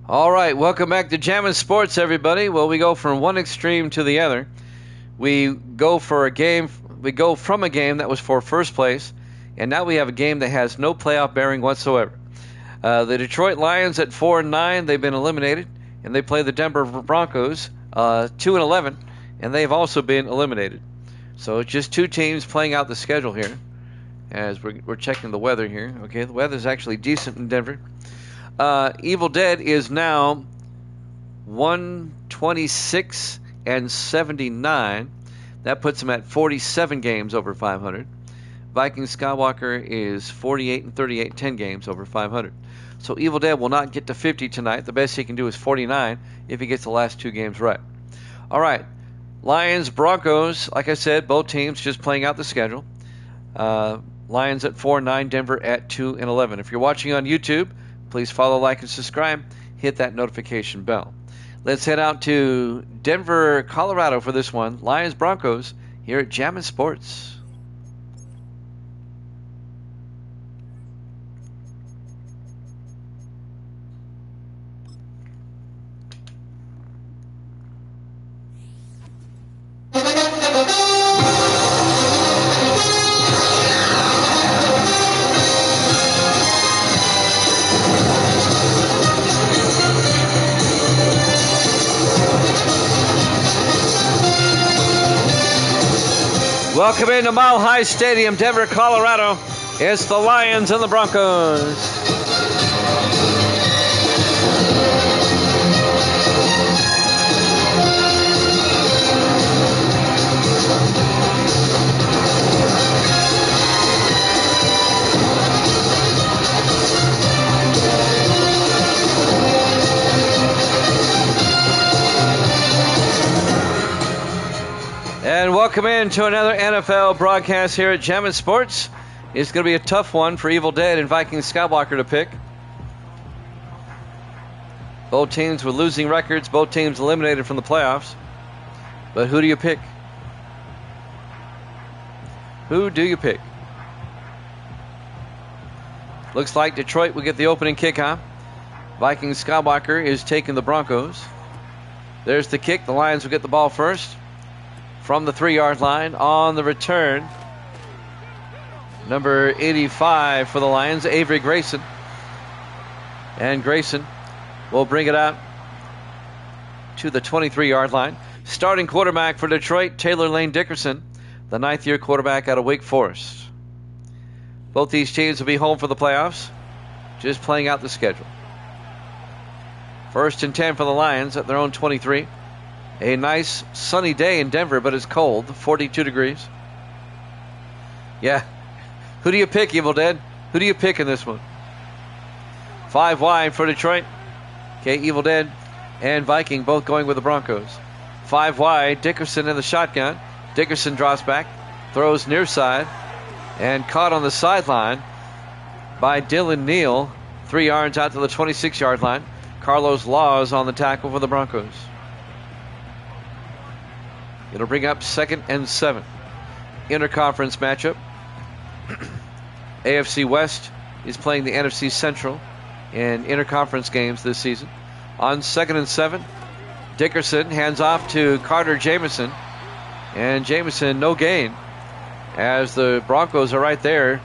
All right, welcome back to Jammin' Sports, everybody. Well, we go from one extreme to the other. We go from a game that was for first place, and now we have a game that has no playoff bearing whatsoever. The Detroit Lions at 4-9, they've been eliminated, and they play the Denver Broncos 2-11, and they've also been eliminated. So it's just two teams playing out the schedule here, as we're checking the weather here. Okay, the weather's actually decent in Denver. Evil Dead is now 126 and 79. That puts him at 47 games over 500. Viking Skywalker is 48 and 38, 10 games over 500. So Evil Dead will not get to 50 tonight. The best he can do is 49 if he gets the last two games right. All right, Lions, Broncos, like I said, both teams just playing out the schedule. Lions at 4-9, Denver at 2-11. If you're watching on YouTube, please follow, like, and subscribe. Hit that notification bell. Let's head out to Denver, Colorado for this one. Lions, Broncos here at Jammin' Sports. Welcome into Mile High Stadium, Denver, Colorado. It's the Lions and the Broncos. And welcome in to another NFL broadcast here at Jammin' Sports. It's going to be a tough one for Evil Dead and Viking Skywalker to pick. Both teams with losing records, both teams eliminated from the playoffs. But who do you pick? Who do you pick? Looks like Detroit will get the opening kickoff. Viking Skywalker is taking the Broncos. There's the kick. The Lions will get the ball first. From the 3-yard line on the return, number 85 for the Lions, Avery Grayson. And Grayson will bring it out to the 23-yard line. Starting quarterback for Detroit, Taylor Lane Dickerson, the 9th-year quarterback out of Wake Forest. Both these teams will be home for the playoffs, just playing out the schedule. 1st and 10 for the Lions at their own 23. A nice sunny day in Denver, but it's cold, 42 degrees. Yeah. Who do you pick, Evil Dead? Who do you pick in this one? 5 wide for Detroit. Okay, Evil Dead and Viking both going with the Broncos. 5 wide, Dickerson in the shotgun. Dickerson drops back, throws near side, and caught on the sideline by Dylan Neal. 3 yards out to the 26-yard line. Carlos Laws on the tackle for the Broncos. It'll bring up 2nd and 7. Interconference matchup. AFC West is playing the NFC Central in interconference games this season. On 2nd and 7, Dickerson hands off to Carter Jamison. And Jamison, no gain, as the Broncos are right there.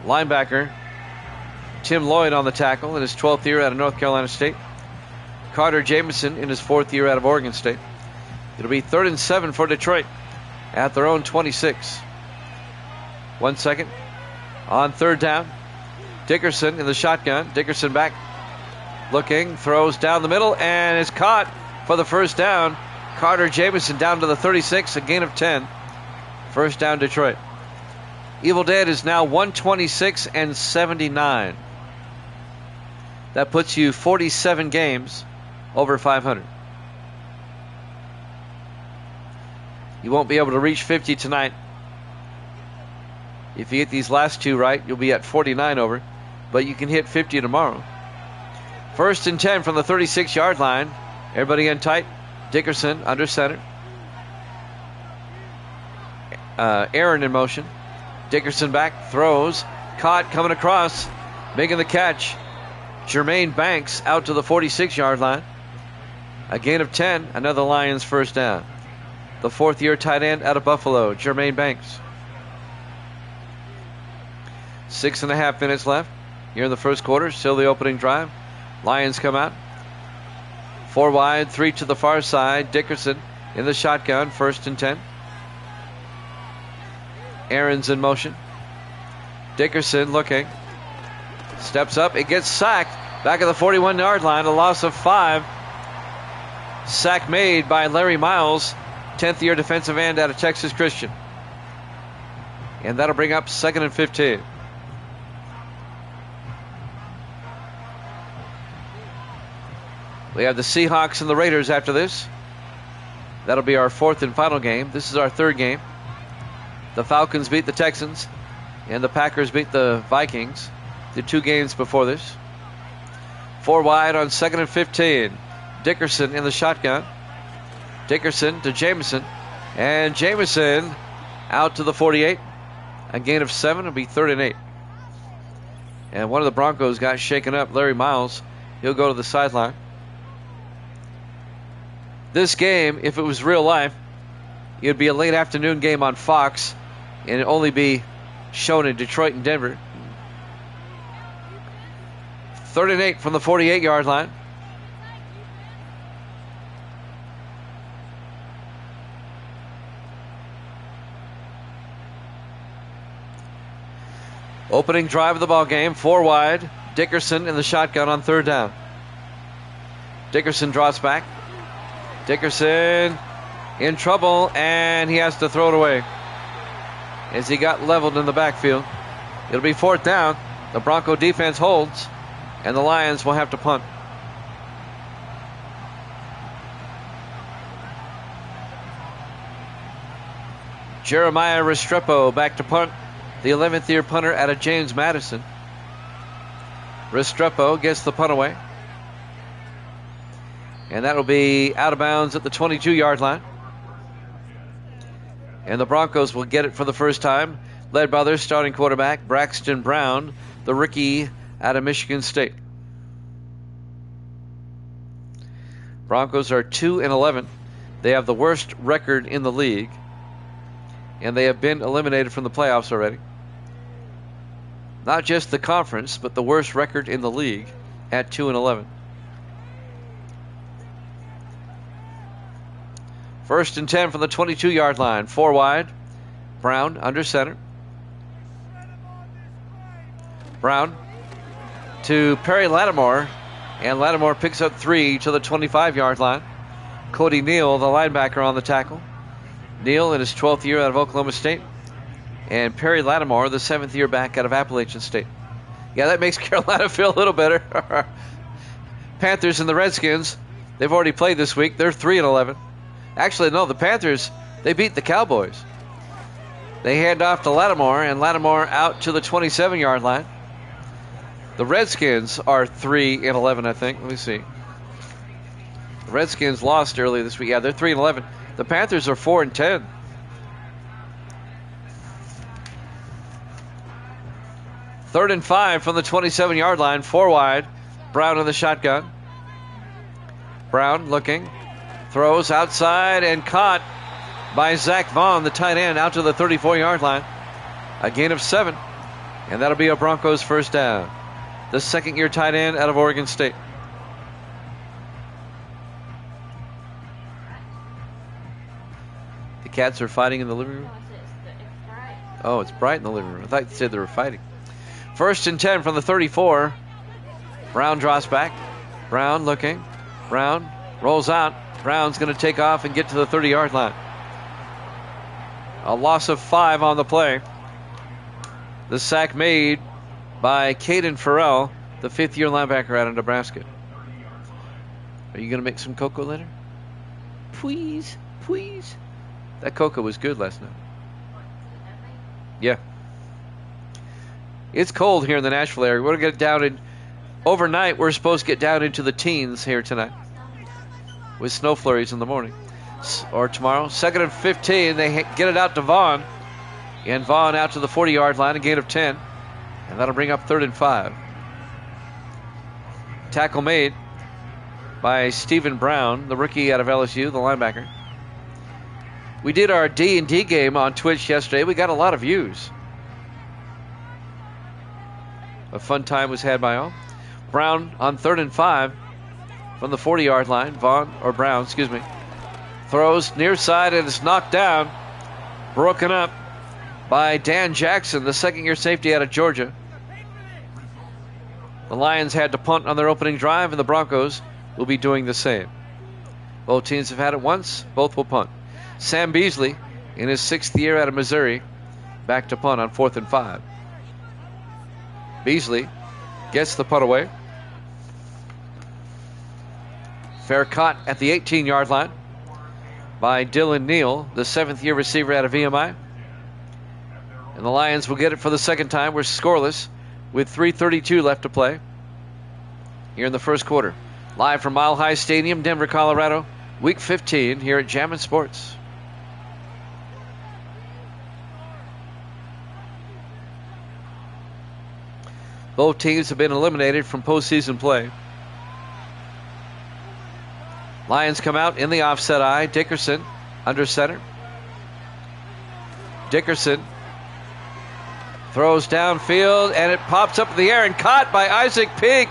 Linebacker Tim Lloyd on the tackle in his 12th year out of North Carolina State. Carter Jamison in his 4th year out of Oregon State. It'll be 3rd and 7 for Detroit at their own 26. 1 second. On 3rd down, Dickerson in the shotgun. Dickerson back, looking, throws down the middle, and is caught for the 1st down. Carter Jamison down to the 36, a gain of 10. 1st down, Detroit. Evil Dead is now 126 and 79. That puts you 47 games over 500. You won't be able to reach 50 tonight. If you get these last two right, you'll be at 49 over, but you can hit 50 tomorrow. 1st and 10 from the 36-yard line. Everybody in tight. Dickerson under center. Aaron in motion. Dickerson back, throws, caught, coming across, making the catch. Jermaine Banks out to the 46-yard line. A gain of 10, another Lions first down. The fourth-year tight end out of Buffalo, Jermaine Banks. 6.5 minutes left here in the first quarter. Still the opening drive. Lions come out. 4 wide, 3 to the far side. Dickerson in the shotgun, 1st and 10. Aaron's in motion. Dickerson looking. Steps up. It gets sacked. Back at the 41-yard line. A loss of 5. Sack made by Larry Miles, 10th-year defensive end out of Texas Christian. And that'll bring up 2nd and 15. We have the Seahawks and the Raiders after this. That'll be our 4th and final game. This is our 3rd game. The Falcons beat the Texans, and the Packers beat the Vikings, the 2 games before this. 4 wide on 2nd and 15. Dickerson in the shotgun. Dickerson to Jameson. And Jameson out to the 48. A gain of 7. It'll be 3rd and 8. And one of the Broncos got shaken up. Larry Miles. He'll go to the sideline. This game, if it was real life, it would be a late afternoon game on Fox, and it'd only be shown in Detroit and Denver. 3rd and 8 from the 48-yard line. Opening drive of the ball game, 4 wide. Dickerson in the shotgun on 3rd down. Dickerson draws back. Dickerson in trouble, and he has to throw it away as he got leveled in the backfield. It'll be 4th down. The Bronco defense holds, and the Lions will have to punt. Jeremiah Restrepo back to punt. The 11th-year punter out of James Madison. Restrepo gets the punt away. And that will be out of bounds at the 22-yard line. And the Broncos will get it for the first time, led by their starting quarterback, Braxton Brown, the rookie out of Michigan State. Broncos are 2-11. They have the worst record in the league, and they have been eliminated from the playoffs already. Not just the conference, but the worst record in the league at 2-11. 1st and 10 from the 22-yard line. 4 wide. Brown under center. Brown to Perry Lattimore. And Lattimore picks up 3 to the 25-yard line. Cody Neal, the linebacker, on the tackle. Neal in his 12th year out of Oklahoma State. And Perry Lattimore, the 7th year back out of Appalachian State. Yeah, that makes Carolina feel a little better. Panthers and the Redskins, they've already played this week. They're 3-11. Actually, no, the Panthers, they beat the Cowboys. They hand off to Lattimore, and Lattimore out to the 27-yard line. The Redskins are 3-11, I think. Let me see. The Redskins lost earlier this week. Yeah, they're 3-11. The Panthers are 4-10. Third and 5 from the 27-yard line. 4 wide. Brown in the shotgun. Brown looking. Throws outside and caught by Zach Vaughn, the tight end, out to the 34-yard line. A gain of 7. And that'll be a Broncos first down. The 2nd-year tight end out of Oregon State. The cats are fighting in the living room? Oh, it's bright in the living room. I thought you said they were fighting. 1st and 10 from the 34. Brown draws back. Brown looking. Brown rolls out. Brown's going to take off and get to the 30-yard line. A loss of 5 on the play. The sack made by Caden Farrell, the 5th-year linebacker out of Nebraska. Are you going to make some cocoa later? Please, please. That cocoa was good last night. Yeah. It's cold here in the Nashville area. We're going to get down in... Overnight, we're supposed to get down into the teens here tonight, with snow flurries in the morning. Or tomorrow. 2nd and 15. They get it out to Vaughn. And Vaughn out to the 40-yard line, a gain of 10. And that'll bring up 3rd and 5. Tackle made by Stephen Brown, the rookie out of LSU, the linebacker. We did our D&D game on Twitch yesterday. We got a lot of views. A fun time was had by all. Brown on 3rd and 5 from the 40-yard line. Brown, throws near side and is knocked down. Broken up by Dan Jackson, the second-year safety out of Georgia. The Lions had to punt on their opening drive, and the Broncos will be doing the same. Both teams have had it once. Both will punt. Sam Beasley, in his 6th year out of Missouri, back to punt on 4th and 5. Beasley gets the punt away. Fair caught at the 18-yard line by Dylan Neal, the 7th-year receiver out of VMI. And the Lions will get it for the second time. We're scoreless with 3:32 left to play here in the first quarter. Live from Mile High Stadium, Denver, Colorado, Week 15 here at Jammin' Sports. Both teams have been eliminated from postseason play. Lions come out in the offset eye. Dickerson under center. Dickerson throws downfield, and it pops up in the air and caught by Isaac Peak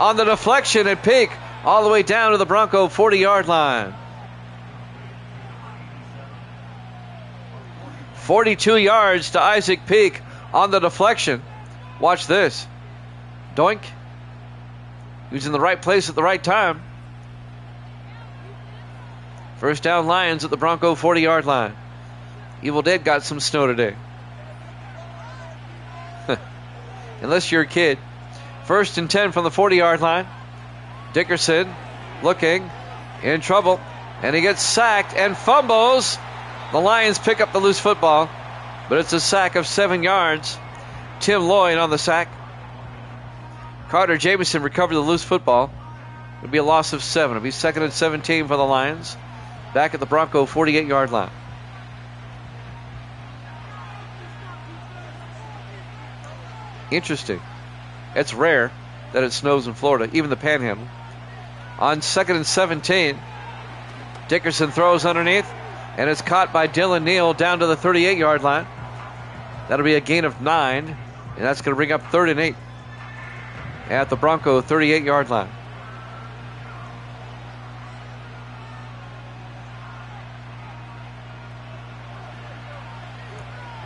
on the deflection, and Peak all the way down to the Bronco 40-yard line. 42 yards to Isaac Peak on the deflection. Watch this. Doink. He was in the right place at the right time. First down, Lions at the Bronco 40-yard line. Evil Dead got some snow today. Unless you're a kid. 1st and 10 from the 40-yard line. Dickerson looking in trouble, and he gets sacked and fumbles. The Lions pick up the loose football, but it's a sack of 7 yards. Tim Lloyd on the sack. Carter Jamison recovered the loose football. It'll be a loss of 7. It'll be 2nd and 17 for the Lions. Back at the Bronco 48-yard line. Interesting. It's rare that it snows in Florida, even the Panhandle. On 2nd and 17, Dickerson throws underneath, and it's caught by Dylan Neal down to the 38-yard line. That'll be a gain of 9, and that's going to bring up 3rd and 8 at the Bronco 38-yard line.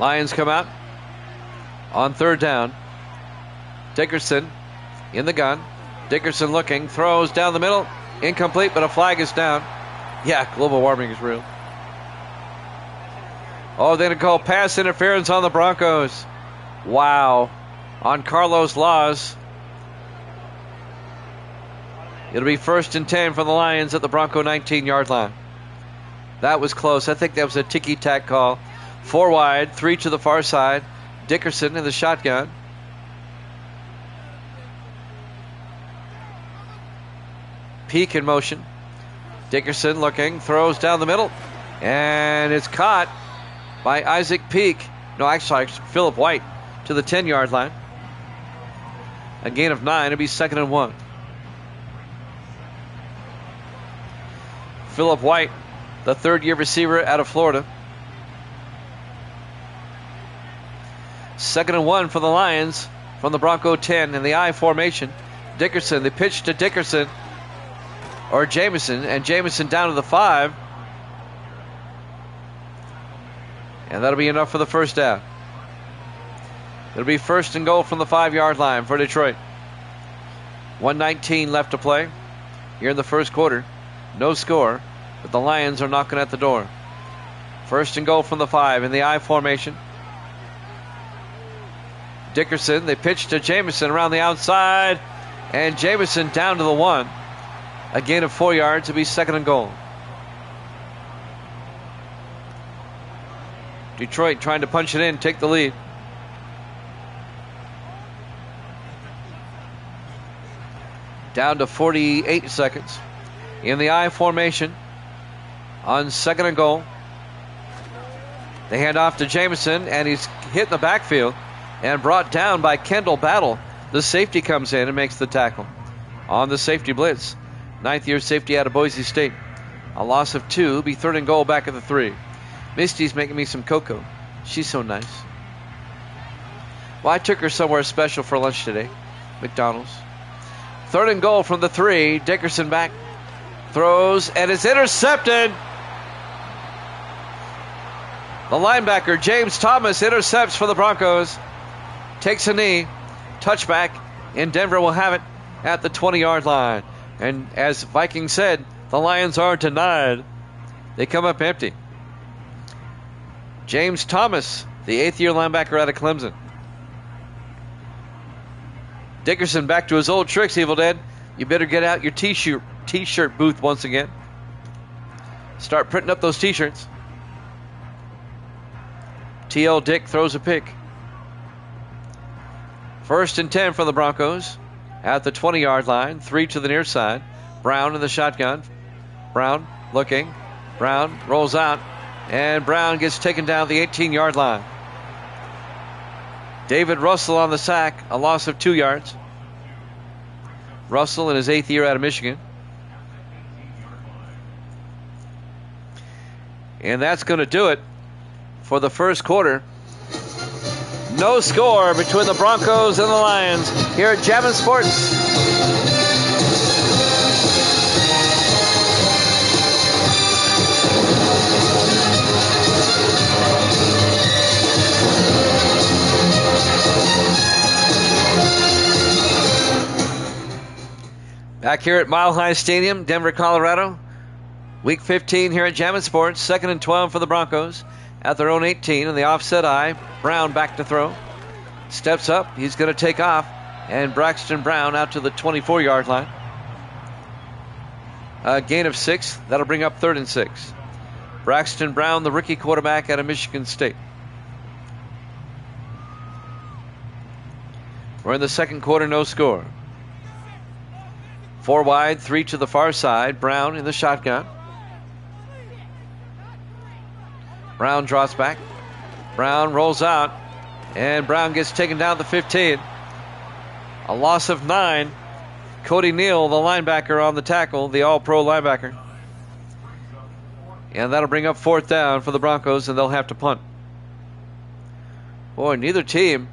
Lions come out on 3rd down. Dickerson in the gun. Dickerson looking, throws down the middle, incomplete, but a flag is down. Yeah, global warming is real. Oh, they're going to call pass interference on the Broncos. Wow. On Carlos Laws. It'll be 1st and 10 for the Lions at the Bronco 19-yard line. That was close. I think that was a ticky-tack call. 4 wide, 3 to the far side. Dickerson in the shotgun. Peak in motion. Dickerson looking, throws down the middle, and it's caught by Isaac Peak. No, actually, Philip White to the 10-yard line. A gain of 9. It'll be 2nd and 1. Philip White, the 3rd-year receiver out of Florida. 2nd and 1 for the Lions from the Bronco 10 in the I formation. Dickerson, the pitch to Dickerson, or Jamison, and Jamison down to the 5. And that'll be enough for the first down. It'll be 1st and goal from the 5-yard line for Detroit. 1:19 left to play here in the first quarter. No score, but the Lions are knocking at the door. 1st and goal from the 5 in the I formation. Dickerson, they pitch to Jamison around the outside, and Jamison down to the 1. A gain of 4 yards. It'll be 2nd and goal. Detroit trying to punch it in, take the lead. Down to 48 seconds. In the I formation on 2nd and goal. They hand off to Jamison, and he's hit in the backfield and brought down by Kendall Battle. The safety comes in and makes the tackle. on the safety blitz. 9th year safety out of Boise State. A loss of 2. Be 3rd and goal back at the 3. Misty's making me some cocoa. She's so nice. Well, I took her somewhere special for lunch today. McDonald's. 3rd and goal from the 3. Dickerson back. Throws, and it's intercepted. The linebacker, James Thomas, intercepts for the Broncos. Takes a knee. Touchback, and Denver will have it at the 20-yard line. And as Vikings said, the Lions are denied. They come up empty. James Thomas, the 8th year linebacker out of Clemson. Dickerson back to his old tricks, Evil Dead. You better get out your t-shirt booth once again. Start printing up those t-shirts. T.L. Dick throws a pick. 1st and 10 for the Broncos at the 20-yard line. 3 to the near side. Brown in the shotgun. Brown looking. Brown rolls out. And Brown gets taken down the 18-yard line. David Russell on the sack. A loss of 2 yards. Russell in his 8th year out of Michigan. And that's going to do it for the first quarter. No score between the Broncos and the Lions here at Jammin' Sports. Back here at Mile High Stadium, Denver, Colorado. Week 15 here at Jammin' Sports. 2nd and 12 for the Broncos at their own 18 in the offset eye. Brown back to throw. Steps up. He's going to take off. And Braxton Brown out to the 24-yard line. A gain of 6. That'll bring up 3rd and 6. Braxton Brown, the rookie quarterback out of Michigan State. We're in the second quarter, no score. 4 wide, 3 to the far side. Brown in the shotgun. Brown draws back. Brown rolls out. And Brown gets taken down the 15. A loss of 9. Cody Neal, the linebacker on the tackle, the all-pro linebacker. And that'll bring up 4th down for the Broncos, and they'll have to punt. Boy, neither team,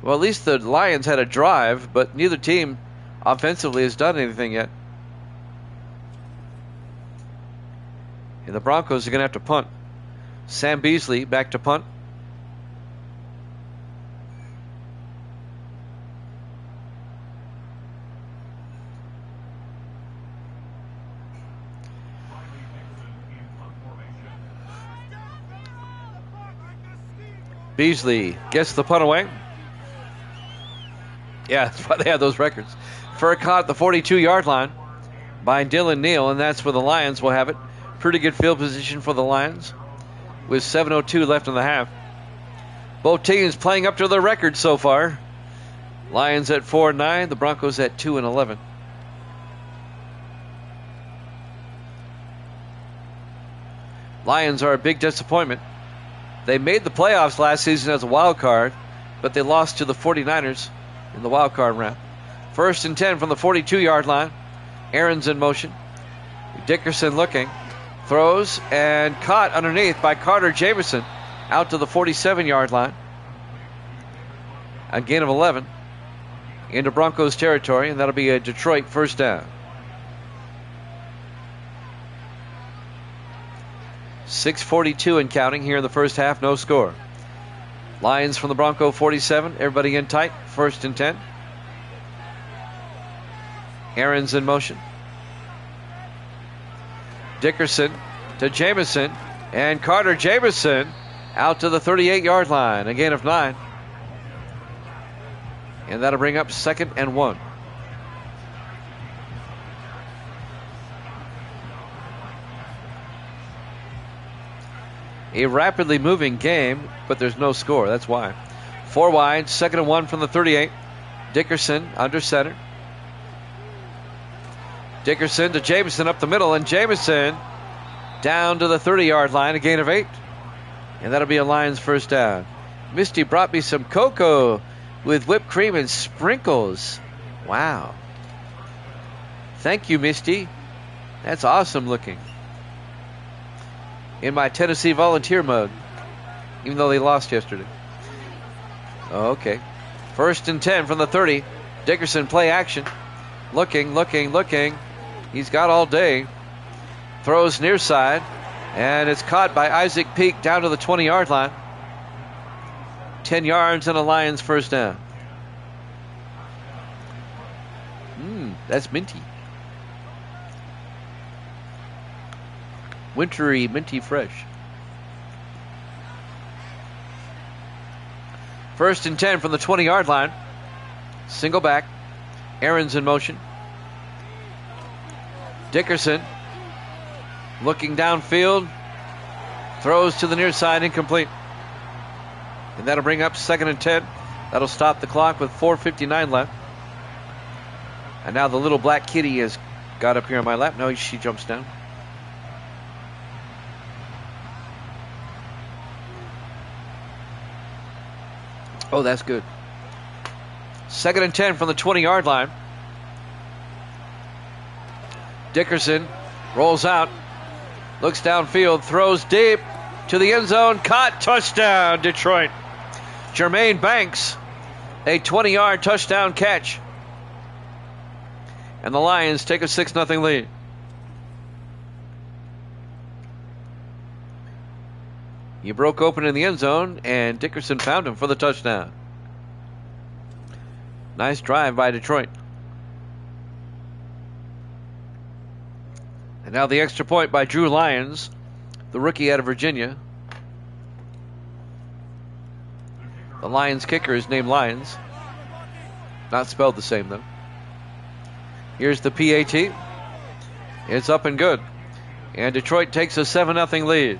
well, at least the Lions had a drive, but neither team offensively has done anything yet. And the Broncos are going to have to punt. Sam Beasley back to punt. Beasley gets the punt away. Yeah, that's why they have those records. For a caught at the 42-yard line by Dylan Neal, and that's where the Lions will have it. Pretty good field position for the Lions with 7:02 left in the half. Both teams playing up to their record so far. Lions at 4-9, the Broncos at 2-11. Lions are a big disappointment. They made the playoffs last season as a wild card, but they lost to the 49ers in the wild card round. 1st and 10 from the 42-yard line. Aaron's in motion. Dickerson looking. Throws and caught underneath by Carter Jamison out to the 47-yard line. A gain of 11 into Broncos territory, and that'll be a Detroit first down. 6:42 and counting here in the first half, no score. Lions from the Bronco 47, everybody in tight, 1st and 10. Aaron's in motion. Dickerson to Jamison, and Carter Jamison out to the 38-yard line, a gain of 9. And that'll bring up 2nd and 1. A rapidly moving game, but there's no score. That's why. 4 wide, 2nd and 1 from the 38. Dickerson under center. Dickerson to Jamison up the middle, and Jamison down to the 30-yard line, a gain of 8. And that'll be a Lions first down. Misty brought me some cocoa with whipped cream and sprinkles. Wow. Thank you, Misty. That's awesome looking. In my Tennessee Volunteer mode, even though they lost yesterday. Okay. 1st and 10 from the 30. Dickerson play action. Looking. He's got all day. Throws near side. And it's caught by Isaac Peak down to the 20-yard line. 10 yards and a Lions first down. That's minty. Wintry, minty fresh. 1st and 10 from the 20-yard line. Single back. Aaron's in motion. Dickerson looking downfield. Throws to the near side, incomplete. And that'll bring up 2nd and 10. That'll stop the clock with 4:59 left. And now the little black kitty has got up here on my lap. No, she jumps down. Oh, that's good. 2nd and 10 from the 20-yard line. Dickerson rolls out. Looks downfield. Throws deep to the end zone. Caught. Touchdown, Detroit. Jermaine Banks. A 20-yard touchdown catch. And the Lions take a 6-0 lead. He broke open in the end zone, and Dickerson found him for the touchdown. Nice drive by Detroit. And now the extra point by Drew Lyons, the rookie out of Virginia. The Lions kicker is named Lyons. Not spelled the same, though. Here's the PAT. It's up and good. And Detroit takes a 7-0 lead.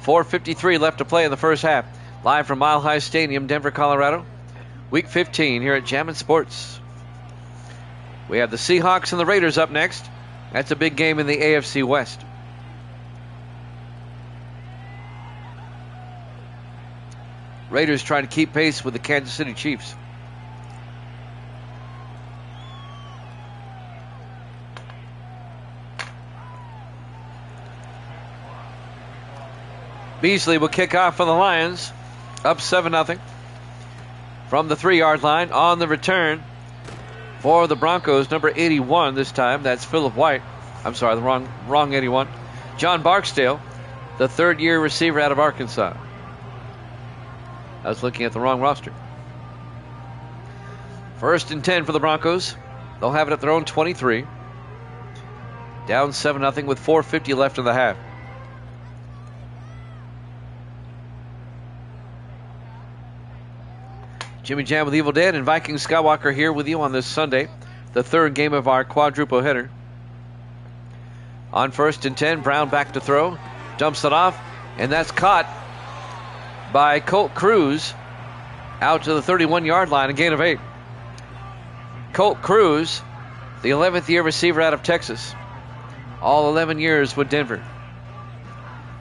4:53 left to play in the first half. Live from Mile High Stadium, Denver, Colorado. Week 15 here at Jammin' Sports. We have the Seahawks and the Raiders up next. That's a big game in the AFC West. Raiders trying to keep pace with the Kansas City Chiefs. Beasley will kick off for the Lions. Up 7-0. From the 3-yard line on the return for the Broncos, number 81 this time. That's Philip White. I'm sorry, the wrong 81. John Barksdale, the third-year receiver out of Arkansas. I was looking at the wrong roster. 1st and 10 for the Broncos. They'll have it at their own 23. Down 7-0 with 4:50 left in the half. Jimmy Jam with Evil Dead and Viking Skywalker here with you on this Sunday, the third game of our quadruple header. On 1st and 10, Brown back to throw, dumps it off, and that's caught by Colt Cruz out to the 31-yard line, a gain of 8. Colt Cruz, the 11th year receiver out of Texas, all 11 years with Denver.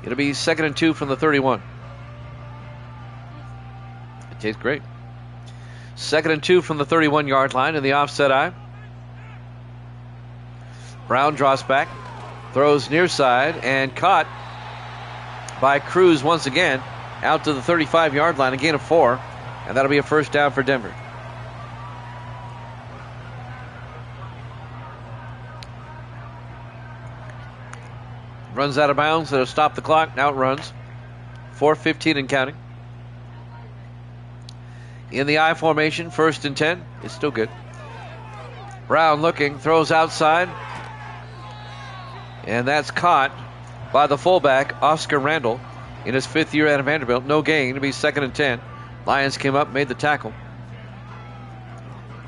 It'll be 2nd and 2 from the 31. It tastes great. 2nd and 2 from the 31-yard line in the offset eye. Brown draws back, throws near side, and caught by Cruz once again out to the 35-yard line, a gain of 4, and that'll be a first down for Denver. Runs out of bounds, that'll stop the clock, now it runs. 4:15 and counting. In the I formation, 1st and 10. It's still good. Brown looking, throws outside. And that's caught by the fullback, Oscar Randall, in his 5th year out of Vanderbilt. No gain. It'll be 2nd and 10. Lions came up, made the tackle.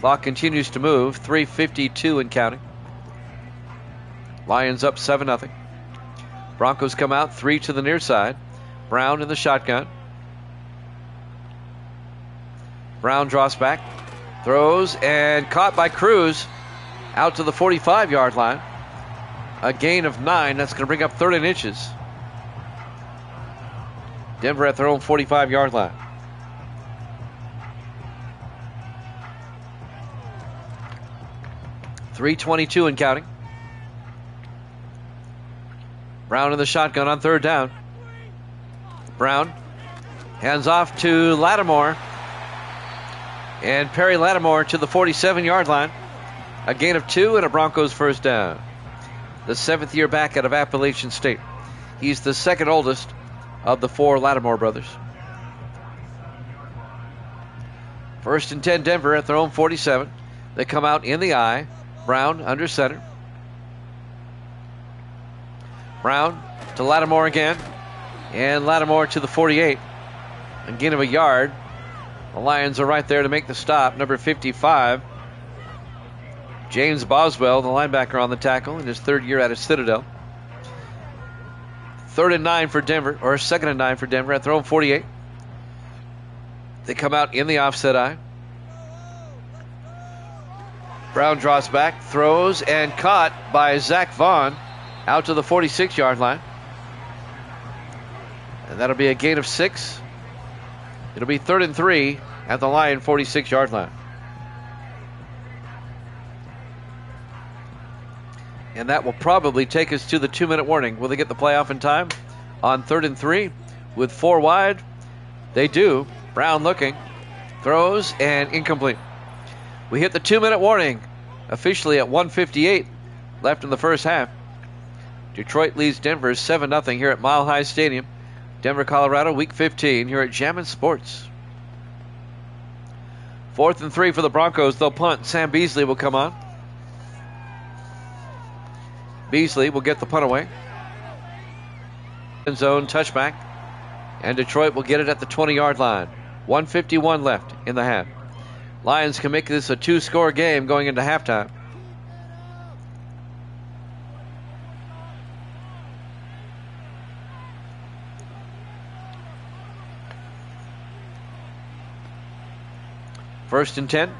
Clock continues to move. 3:52 and counting. Lions up 7-0. Broncos come out, 3 to the near side. Brown in the shotgun. Brown draws back, throws, and caught by Cruz out to the 45-yard line. A gain of 9. That's going to bring up 3rd and inches. Denver at their own 45-yard line. 3:22 and counting. Brown in the shotgun on third down. Brown hands off to Lattimore. And Perry Lattimore to the 47-yard line. A gain of 2 and a Broncos first down. The 7th-year back out of Appalachian State. He's the second oldest of the 4 Lattimore brothers. 1st and 10 Denver at their own 47. They come out in the I. Brown under center. Brown to Lattimore again. And Lattimore to the 48. A gain of a yard. The Lions are right there to make the stop. Number 55. James Boswell, the linebacker, on the tackle in his 3rd year out of Citadel. 3rd and 9 for Denver, or 2nd and 9 for Denver at their own 48. They come out in the offset I. Brown draws back, throws, and caught by Zach Vaughn out to the 46-yard line. And that'll be a gain of 6. It'll be 3rd and 3 at the Lion 46-yard line. And that will probably take us to the 2-minute warning. Will they get the playoff in time? On 3rd and 3 with 4 wide. They do. Brown looking. Throws and incomplete. We hit the 2-minute warning officially at 1:58 left in the first half. Detroit leads Denver 7-0 here at Mile High Stadium. Denver, Colorado, Week 15 here at Jammin' Sports. 4th and 3 for the Broncos. They'll punt. Sam Beasley will come on. Beasley will get the punt away. End zone touchback. And Detroit will get it at the 20-yard line. 1:51 left in the half. Lions can make this a 2-score game going into halftime. First and 10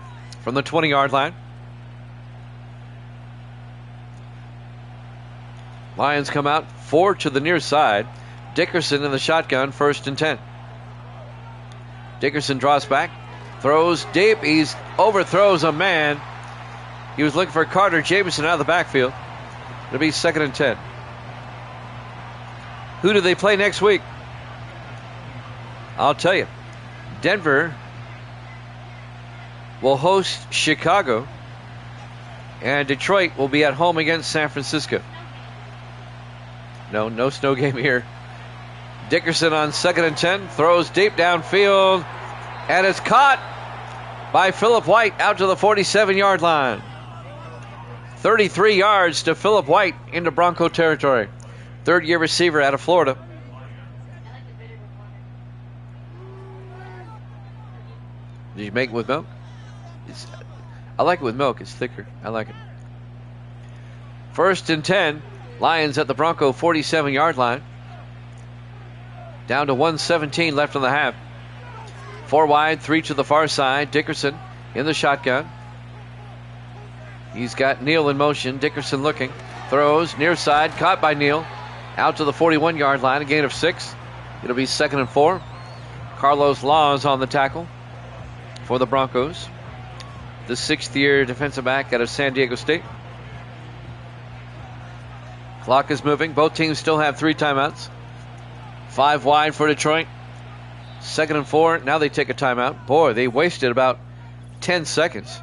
from the 20-yard line. Lions come out 4 to the near side. Dickerson in the shotgun, 1st and 10. Dickerson draws back, throws deep. He overthrows a man. He was looking for Carter Jamison out of the backfield. It'll be 2nd and 10. Who do they play next week? I'll tell you. Denver will host Chicago, and Detroit will be at home against San Francisco. No snow game here. Dickerson on 2nd and 10, throws deep downfield, and it's caught by Philip White out to the 47-yard line. 33 yards to Philip White into Bronco territory. 3rd-year receiver out of Florida. Did you make it with milk? I like it with milk. It's thicker. I like it. 1st and 10. Lions at the Bronco 47-yard line. Down to 1:17 left in the half. 4 wide, 3 to the far side. Dickerson in the shotgun. He's got Neal in motion. Dickerson looking. Throws near side. Caught by Neal. Out to the 41-yard line. A gain of 6. It'll be 2nd and 4. Carlos Laws on the tackle for the Broncos. The 6th-year defensive back out of San Diego State. Clock is moving. Both teams still have 3 timeouts. 5 wide for Detroit. 2nd and 4. Now they take a timeout. Boy, they wasted about 10 seconds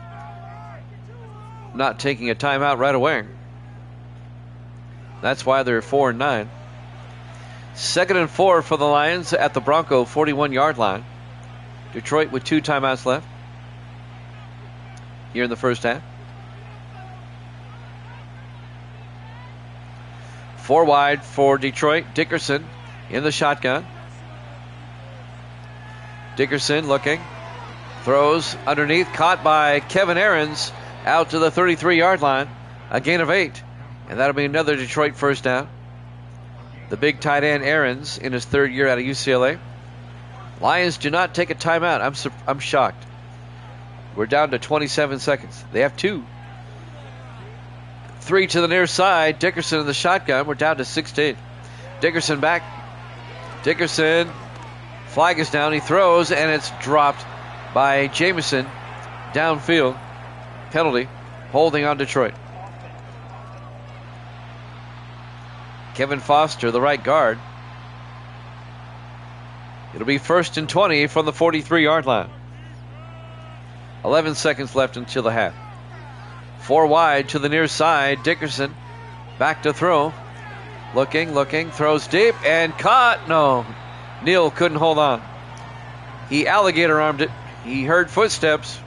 not taking a timeout right away. That's why they're 4 and 9. 2nd and 4 for the Lions at the Bronco 41-yard line. Detroit with 2 timeouts left here in the first half. 4 wide for Detroit. Dickerson in the shotgun. Dickerson looking. Throws underneath. Caught by Kevin Aarons out to the 33-yard line. A gain of 8. And that'll be another Detroit first down. The big tight end Aarons in his 3rd year out of UCLA. Lions do not take a timeout. I'm shocked. We're down to 27 seconds. They have 2. 3 to the near side. Dickerson in the shotgun. We're down to 16. Dickerson back. Dickerson. Flag is down. He throws, and it's dropped by Jamison downfield. Penalty. holding on Detroit. Kevin Foster, the right guard. It'll be 1st and 20 from the 43-yard line. 11 seconds left until the half. 4 wide to the near side. Dickerson back to throw. Looking, throws deep and caught. No, Neal couldn't hold on. He alligator armed it. He heard footsteps.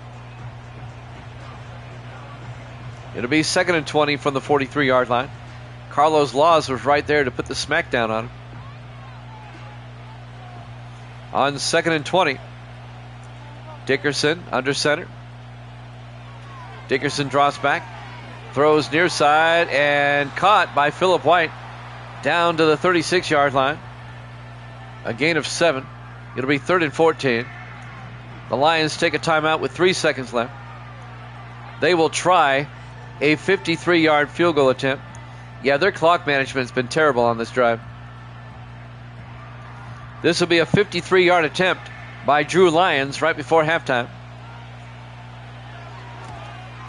It'll be 2nd and 20 from the 43-yard line. Carlos Laws was right there to put the smackdown on him. On 2nd and 20, Dickerson under center. Dickerson drops back, throws near side, and caught by Phillip White down to the 36-yard line. A gain of 7. It'll be 3rd and 14. The Lions take a timeout with 3 seconds left. They will try a 53-yard field goal attempt. Yeah, their clock management's been terrible on this drive. This will be a 53-yard attempt by Drew Lyons right before halftime.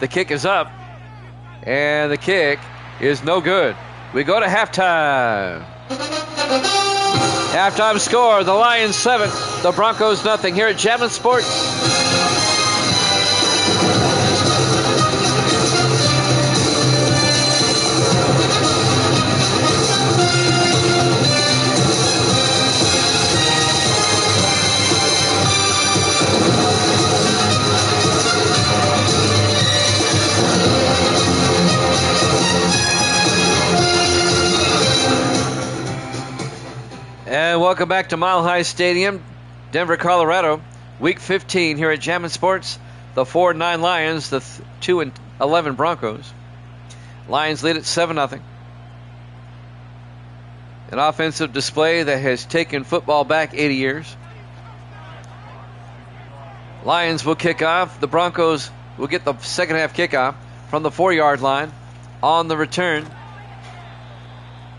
The kick is up, and the kick is no good. We go to halftime. Halftime score, the Lions 7, the Broncos nothing. Here at Jammin' Sports. And welcome back to Mile High Stadium, Denver, Colorado. Week 15 here at Jammin' Sports. The 4-9 Lions, the 2-11 Broncos. Lions lead at 7-0. An offensive display that has taken football back 80 years. Lions will kick off. The Broncos will get the second half kickoff from the 4-yard line on the return.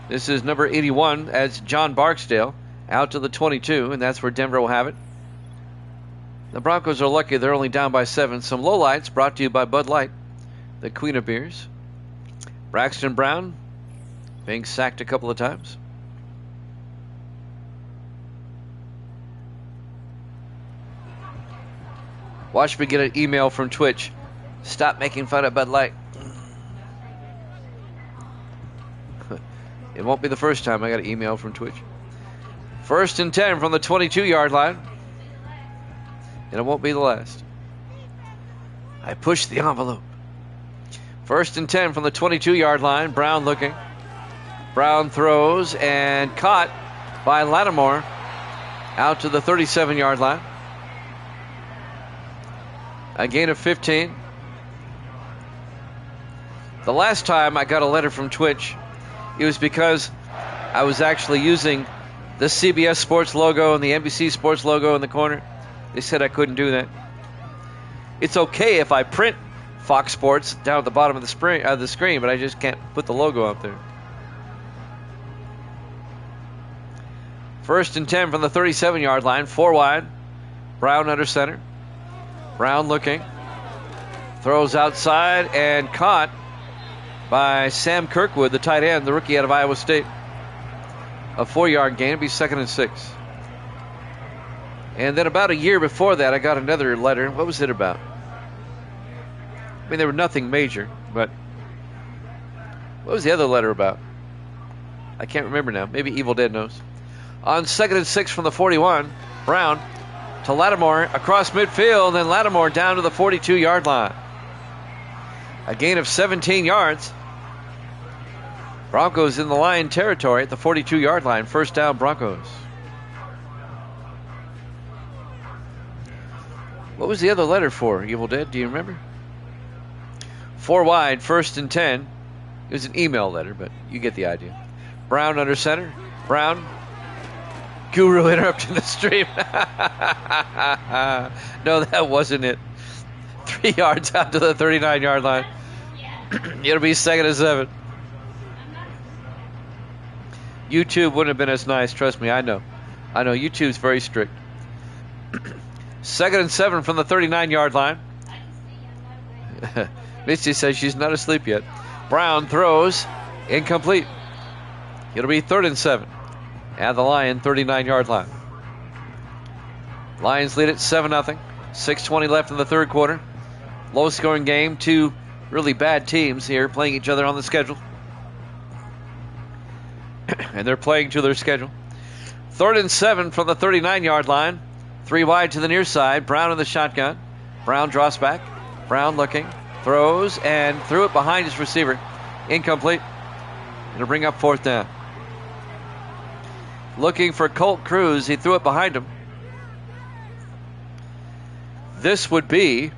This is number 81. That's John Barksdale out to the 22, and that's where Denver will have it. The Broncos are lucky they're only down by 7. Some lowlights brought to you by Bud Light, the queen of beers. Braxton Brown being sacked a couple of times. Watch me get an email from Twitch. Stop making fun of Bud Light. It won't be the first time I got an email from Twitch. 1st and 10 from the 22-yard line. And it won't be the last. I pushed the envelope. 1st and 10 from the 22-yard line. Brown looking. Brown throws and caught by Lattimore out to the 37-yard line. A gain of 15. The last time I got a letter from Twitch, it was because I was actually using the CBS Sports logo and the NBC Sports logo in the corner. They said I couldn't do that. It's okay if I print Fox Sports down at the bottom of the screen, but I just can't put the logo up there. 1st and 10 from the 37-yard line, 4 wide. Brown under center. Brown looking. Throws outside and caught by Sam Kirkwood, the tight end, the rookie out of Iowa State. A 4-yard gain. It'd be 2nd and 6. And then about a year before that, I got another letter. What was it about? I mean, there was nothing major, but what was the other letter about? I can't remember now. Maybe Evil Dead knows. On 2nd and 6 from the 41, Brown to Lattimore across midfield, and Lattimore down to the 42-yard line. A gain of 17 yards. Broncos in the Lion territory at the 42-yard line. 1st down, Broncos. What was the other letter for, Evil Dead? Do you remember? 4 wide, 1st and 10. It was an email letter, but you get the idea. Brown under center. Brown. Guru interrupting the stream. No, that wasn't it. 3 yards out to the 39-yard line. It'll be 2nd and 7. YouTube wouldn't have been as nice, trust me, I know. YouTube's very strict. 2nd and 7 from the 39-yard line. Misty says she's not asleep yet. Brown throws. Incomplete. It'll be 3rd and 7 at the Lion 39-yard line. Lions lead it 7-0. 6:20 left in the third quarter. Low-scoring game. Two really bad teams here playing each other on the schedule. And they're playing to their schedule. 3rd and 7 from the 39-yard line. 3 wide to the near side. Brown in the shotgun. Brown draws back. Brown looking. Throws and threw it behind his receiver. Incomplete. It'll bring up 4th down. Looking for Colt Cruz. He threw it behind him. This would be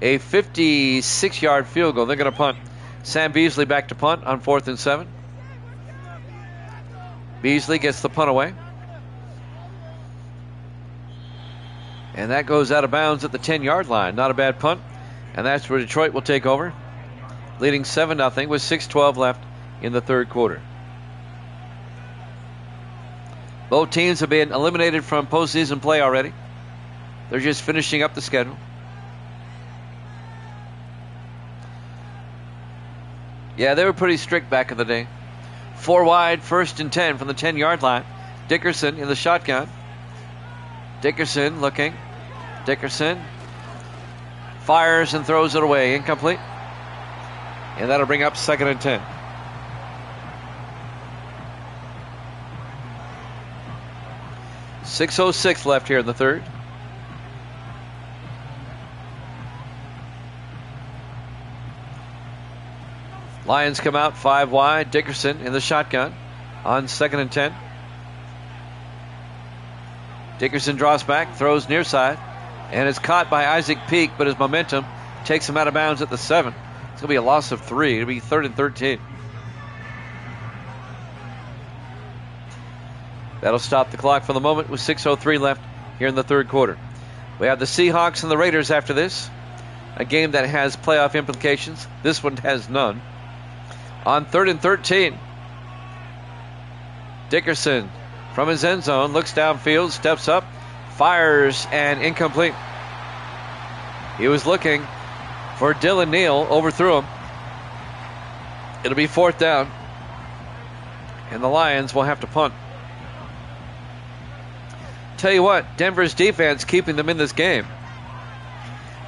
a 56-yard field goal. They're going to punt. Sam Beasley back to punt on 4th and 7. Beasley gets the punt away. And that goes out of bounds at the 10-yard line. Not a bad punt. And that's where Detroit will take over, leading 7-0 with 6:12 left in the third quarter. Both teams have been eliminated from postseason play already. They're just finishing up the schedule. Yeah, they were pretty strict back in the day. 4 wide, 1st and 10 from the 10-yard line. Dickerson in the shotgun. Dickerson looking. Dickerson fires and throws it away. Incomplete. And that'll bring up 2nd and 10. .606 left here in the third. Lions come out 5 wide. Dickerson in the shotgun on 2nd and 10. Dickerson draws back, throws near side, and is caught by Isaac Peak, but his momentum takes him out of bounds at the 7. It's going to be a loss of 3. It'll be 3rd and 13. That'll stop the clock for the moment with 6:03 left here in the third quarter. We have the Seahawks and the Raiders after this. A game that has playoff implications. This one has none. On 3rd and 13. Dickerson from his end zone looks downfield, steps up, fires, and incomplete. He was looking for Dylan Neal, overthrew him. It'll be 4th down, and the Lions will have to punt. Tell you what, Denver's defense keeping them in this game.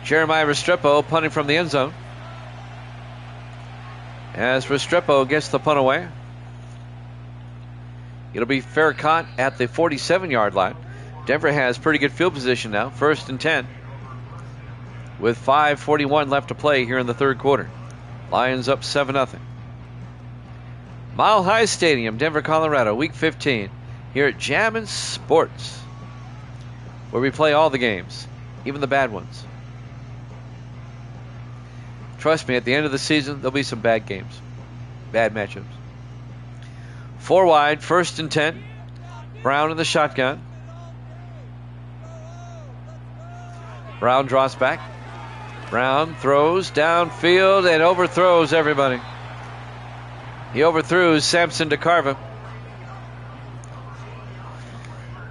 Jeremiah Restrepo punting from the end zone. As Restrepo gets the punt away. It'll be fair caught at the 47-yard line. Denver has pretty good field position now. 1st and 10. With 5:41 left to play here in the third quarter. Lions up 7-0. Mile High Stadium, Denver, Colorado, Week 15. Here at Jammin' Sports, where we play all the games, even the bad ones. Trust me, at the end of the season, there'll be some bad games. Bad matchups. 4 wide, 1st and 10. Brown in the shotgun. Brown draws back. Brown throws downfield and overthrows everybody. He overthrew Samson DeCarva.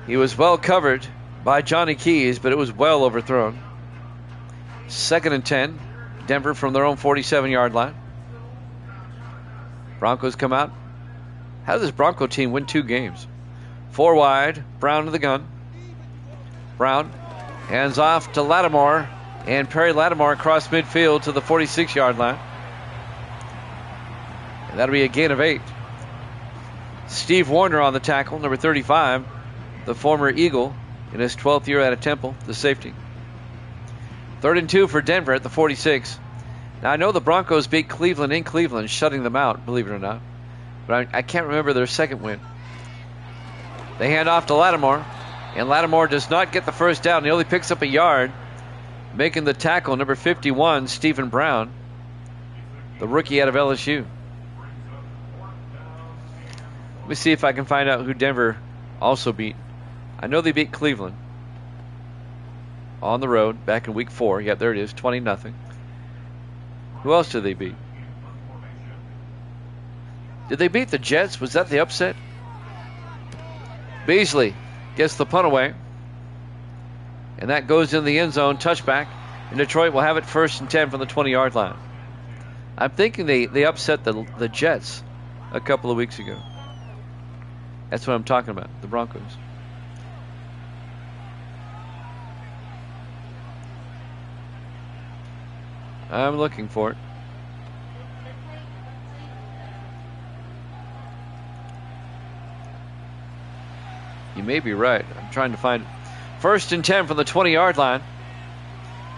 He was well covered by Johnny Keys, but it was well overthrown. 2nd and 10. Denver from their own 47-yard line. Broncos come out. How did this Bronco team win 2 games? 4 wide. Brown to the gun. Brown hands off to Lattimore. And Perry Lattimore across midfield to the 46-yard line. And that'll be a gain of 8. Steve Warner on the tackle, number 35. The former Eagle in his 12th year out of Temple, the safety. 3rd and 2 for Denver at the 46. Now, I know the Broncos beat Cleveland in Cleveland, shutting them out, believe it or not. But I can't remember their second win. They hand off to Lattimore, and Lattimore does not get the first down. He only picks up a yard, making the tackle, number 51, Stephen Brown, the rookie out of LSU. Let me see if I can find out who Denver also beat. I know they beat Cleveland on the road back in week 4. Yep, there it is, 20-0. Who else did they beat? Did they beat the Jets? Was that the upset? Beasley gets the punt away. And that goes in the end zone. Touchback. And Detroit will have it 1st and 10 from the 20-yard line. I'm thinking they upset the Jets a couple of weeks ago. That's what I'm talking about, the Broncos. I'm looking for it. You may be right. I'm trying to find it. 1st and 10 from the 20-yard line.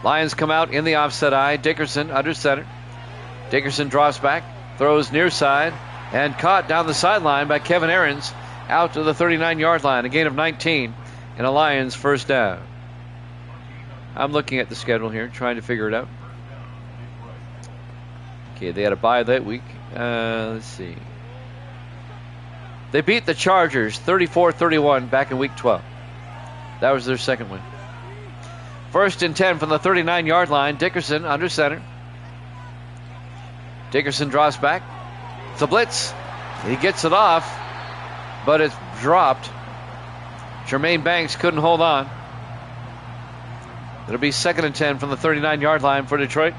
Lions come out in the offset eye. Dickerson under center. Dickerson drops back, throws near side, and caught down the sideline by Kevin Aarons out to the 39-yard line. A gain of 19 and a Lions 1st down. I'm looking at the schedule here, trying to figure it out. Okay, they had a bye that week. Let's see. They beat the Chargers 34-31 back in week 12. That was their second win. 1st and 10 from the 39-yard line. Dickerson under center. Dickerson draws back. It's a blitz. He gets it off, but it's dropped. Jermaine Banks couldn't hold on. It'll be 2nd and 10 from the 39-yard line for Detroit.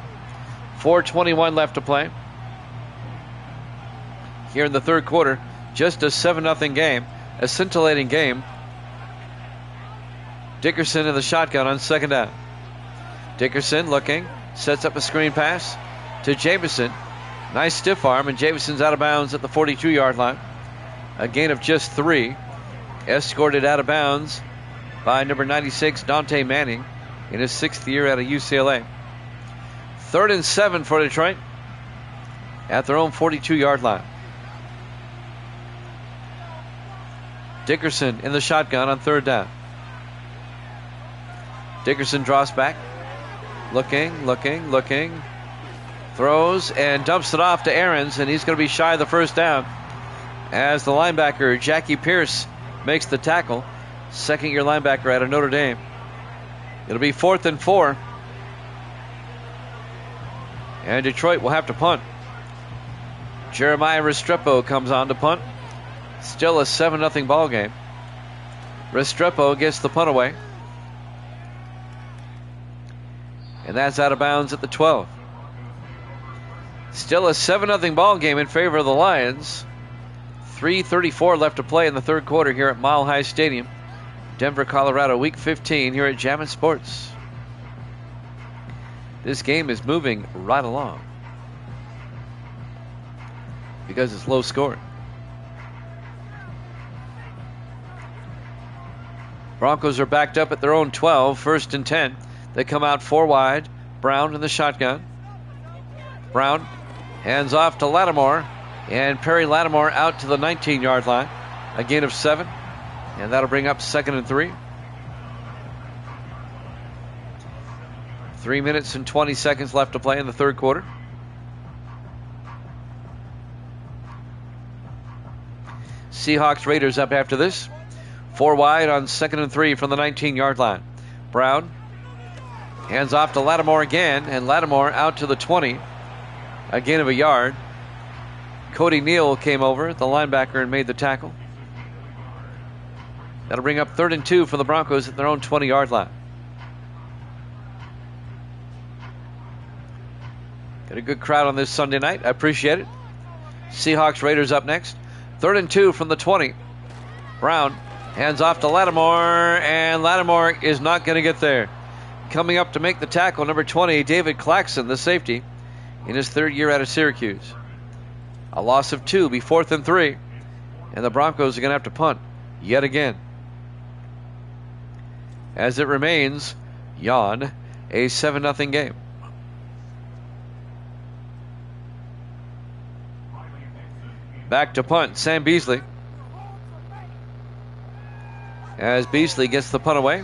4:21 left to play. Here in the third quarter, just a 7-0 game, a scintillating game. Dickerson in the shotgun on 2nd down. Dickerson looking, sets up a screen pass to Jameson. Nice stiff arm, and Jameson's out of bounds at the 42-yard line. A gain of just 3. Escorted out of bounds by number 96, Dante Manning, in his 6th year out of UCLA. 3rd and 7 for Detroit at their own 42-yard line. Dickerson in the shotgun on 3rd down. Dickerson draws back. Looking. Throws and dumps it off to Aarons, and he's going to be shy of the 1st down as the linebacker, Jackie Pierce, makes the tackle. 2nd-year linebacker out of Notre Dame. It'll be 4th and 4. And Detroit will have to punt. Jeremiah Restrepo comes on to punt. Still a 7-0 ball game. Restrepo gets the punt away. And that's out of bounds at the 12. Still a 7-0 ball game in favor of the Lions. 3:34 left to play in the third quarter here at Mile High Stadium. Denver, Colorado, Week 15 here at Jammin' Sports. This game is moving right along because it's low scoring. Broncos are backed up at their own 12, 1st and 10. They come out 4 wide. Brown in the shotgun. Brown hands off to Lattimore, and Perry Lattimore out to the 19-yard line. A gain of 7, and that'll bring up 2nd and 3. 3 minutes and 20 seconds left to play in the third quarter. Seahawks Raiders up after this. 4 wide on 2nd and 3 from the 19-yard line. Brown hands off to Lattimore again, and Lattimore out to the 20. A gain of a yard. Cody Neal came over, the linebacker, and made the tackle. That'll bring up 3rd and 2 for the Broncos at their own 20-yard line. Got a good crowd on this Sunday night. I appreciate it. Seahawks Raiders up next. 3rd and 2 from the 20. Brown hands off to Lattimore, and Lattimore is not going to get there. Coming up to make the tackle, number 20, David Claxton, the safety, in his 3rd year out of Syracuse. A loss of 2, be 4th and 3, and the Broncos are going to have to punt yet again. As it remains, yawn, a 7-0 game. Back to punt, Sam Beasley. As Beasley gets the punt away.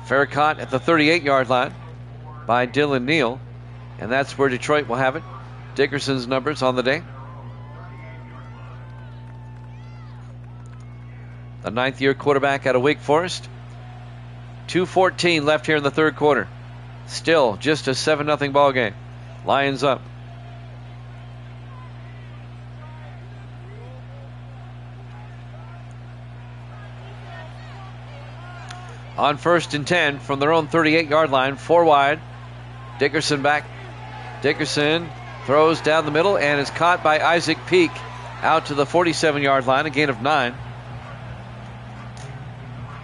Fair caught at the 38-yard line by Dylan Neal. And that's where Detroit will have it. Dickerson's numbers on the day. The 9th-year quarterback out of Wake Forest. 2:14 left here in the third quarter. Still just a 7-0 ball game. Lions up. on 1st and 10 from their own 38-yard line. 4 wide. Dickerson back. Dickerson throws down the middle and is caught by Isaac Peak out to the 47-yard line, a gain of 9.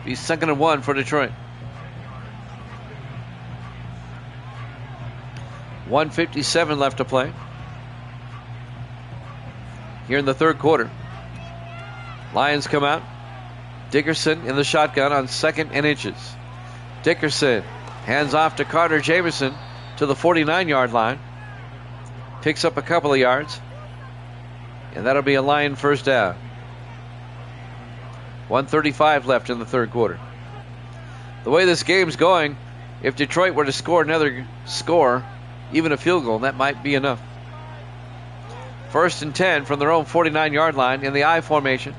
He's 2nd and 1 for Detroit. 1:57 left to play here in the third quarter. Lions come out. Dickerson in the shotgun on 2nd and inches. Dickerson hands off to Carter Jamison to the 49-yard line. Picks up a couple of yards. And that'll be a Lion first down. 1:35 left in the third quarter. The way this game's going, if Detroit were to score another score, even a field goal, that might be enough. 1st and 10 from their own 49-yard line in the I formation.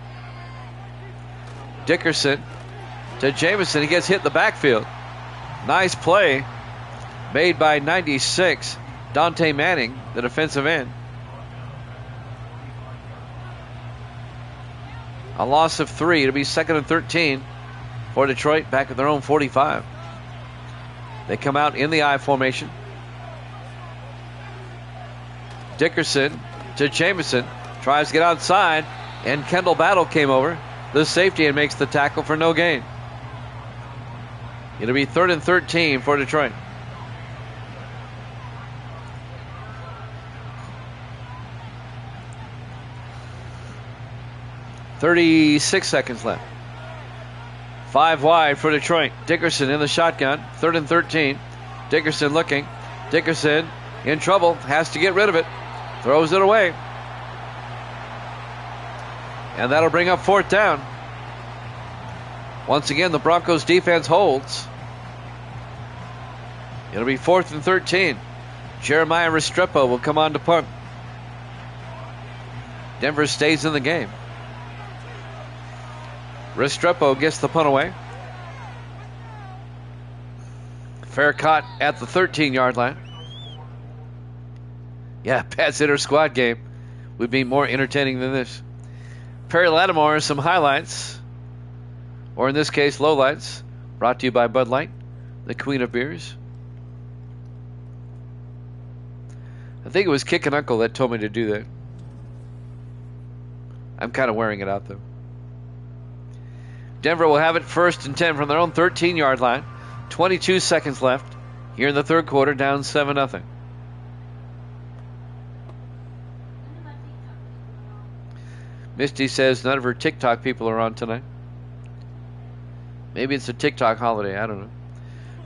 Dickerson to Jamison. He gets hit in the backfield. Nice play made by 96, Dante Manning, the defensive end. A loss of 3. It'll be 2nd and 13 for Detroit back at their own 45. They come out in the I formation. Dickerson to Jamison. Tries to get outside, and Kendall Battle came over, the safety, and makes the tackle for no gain. It'll be 3rd and 13 for Detroit. .36 seconds left. 5 wide for Detroit. Dickerson in the shotgun. 3rd and 13. Dickerson looking. Dickerson in trouble. Has to get rid of it. Throws it away. And that'll bring up 4th down. Once again, the Broncos defense holds. It'll be 4th and 13. Jeremiah Restrepo will come on to punt. Denver stays in the game. Restrepo gets the punt away. Fair caught at the 13-yard line. Yeah, Pat's inter-squad game would be more entertaining than this. Perry Lattimore, some highlights, or in this case, lowlights, brought to you by Bud Light, the queen of beers. I think it was Kick and Uncle that told me to do that. I'm kind of wearing it out, though. Denver will have it 1st and 10 from their own 13-yard line. 22 seconds left here in the third quarter, down 7-0. Misty says none of her TikTok people are on tonight. Maybe it's a TikTok holiday. I don't know.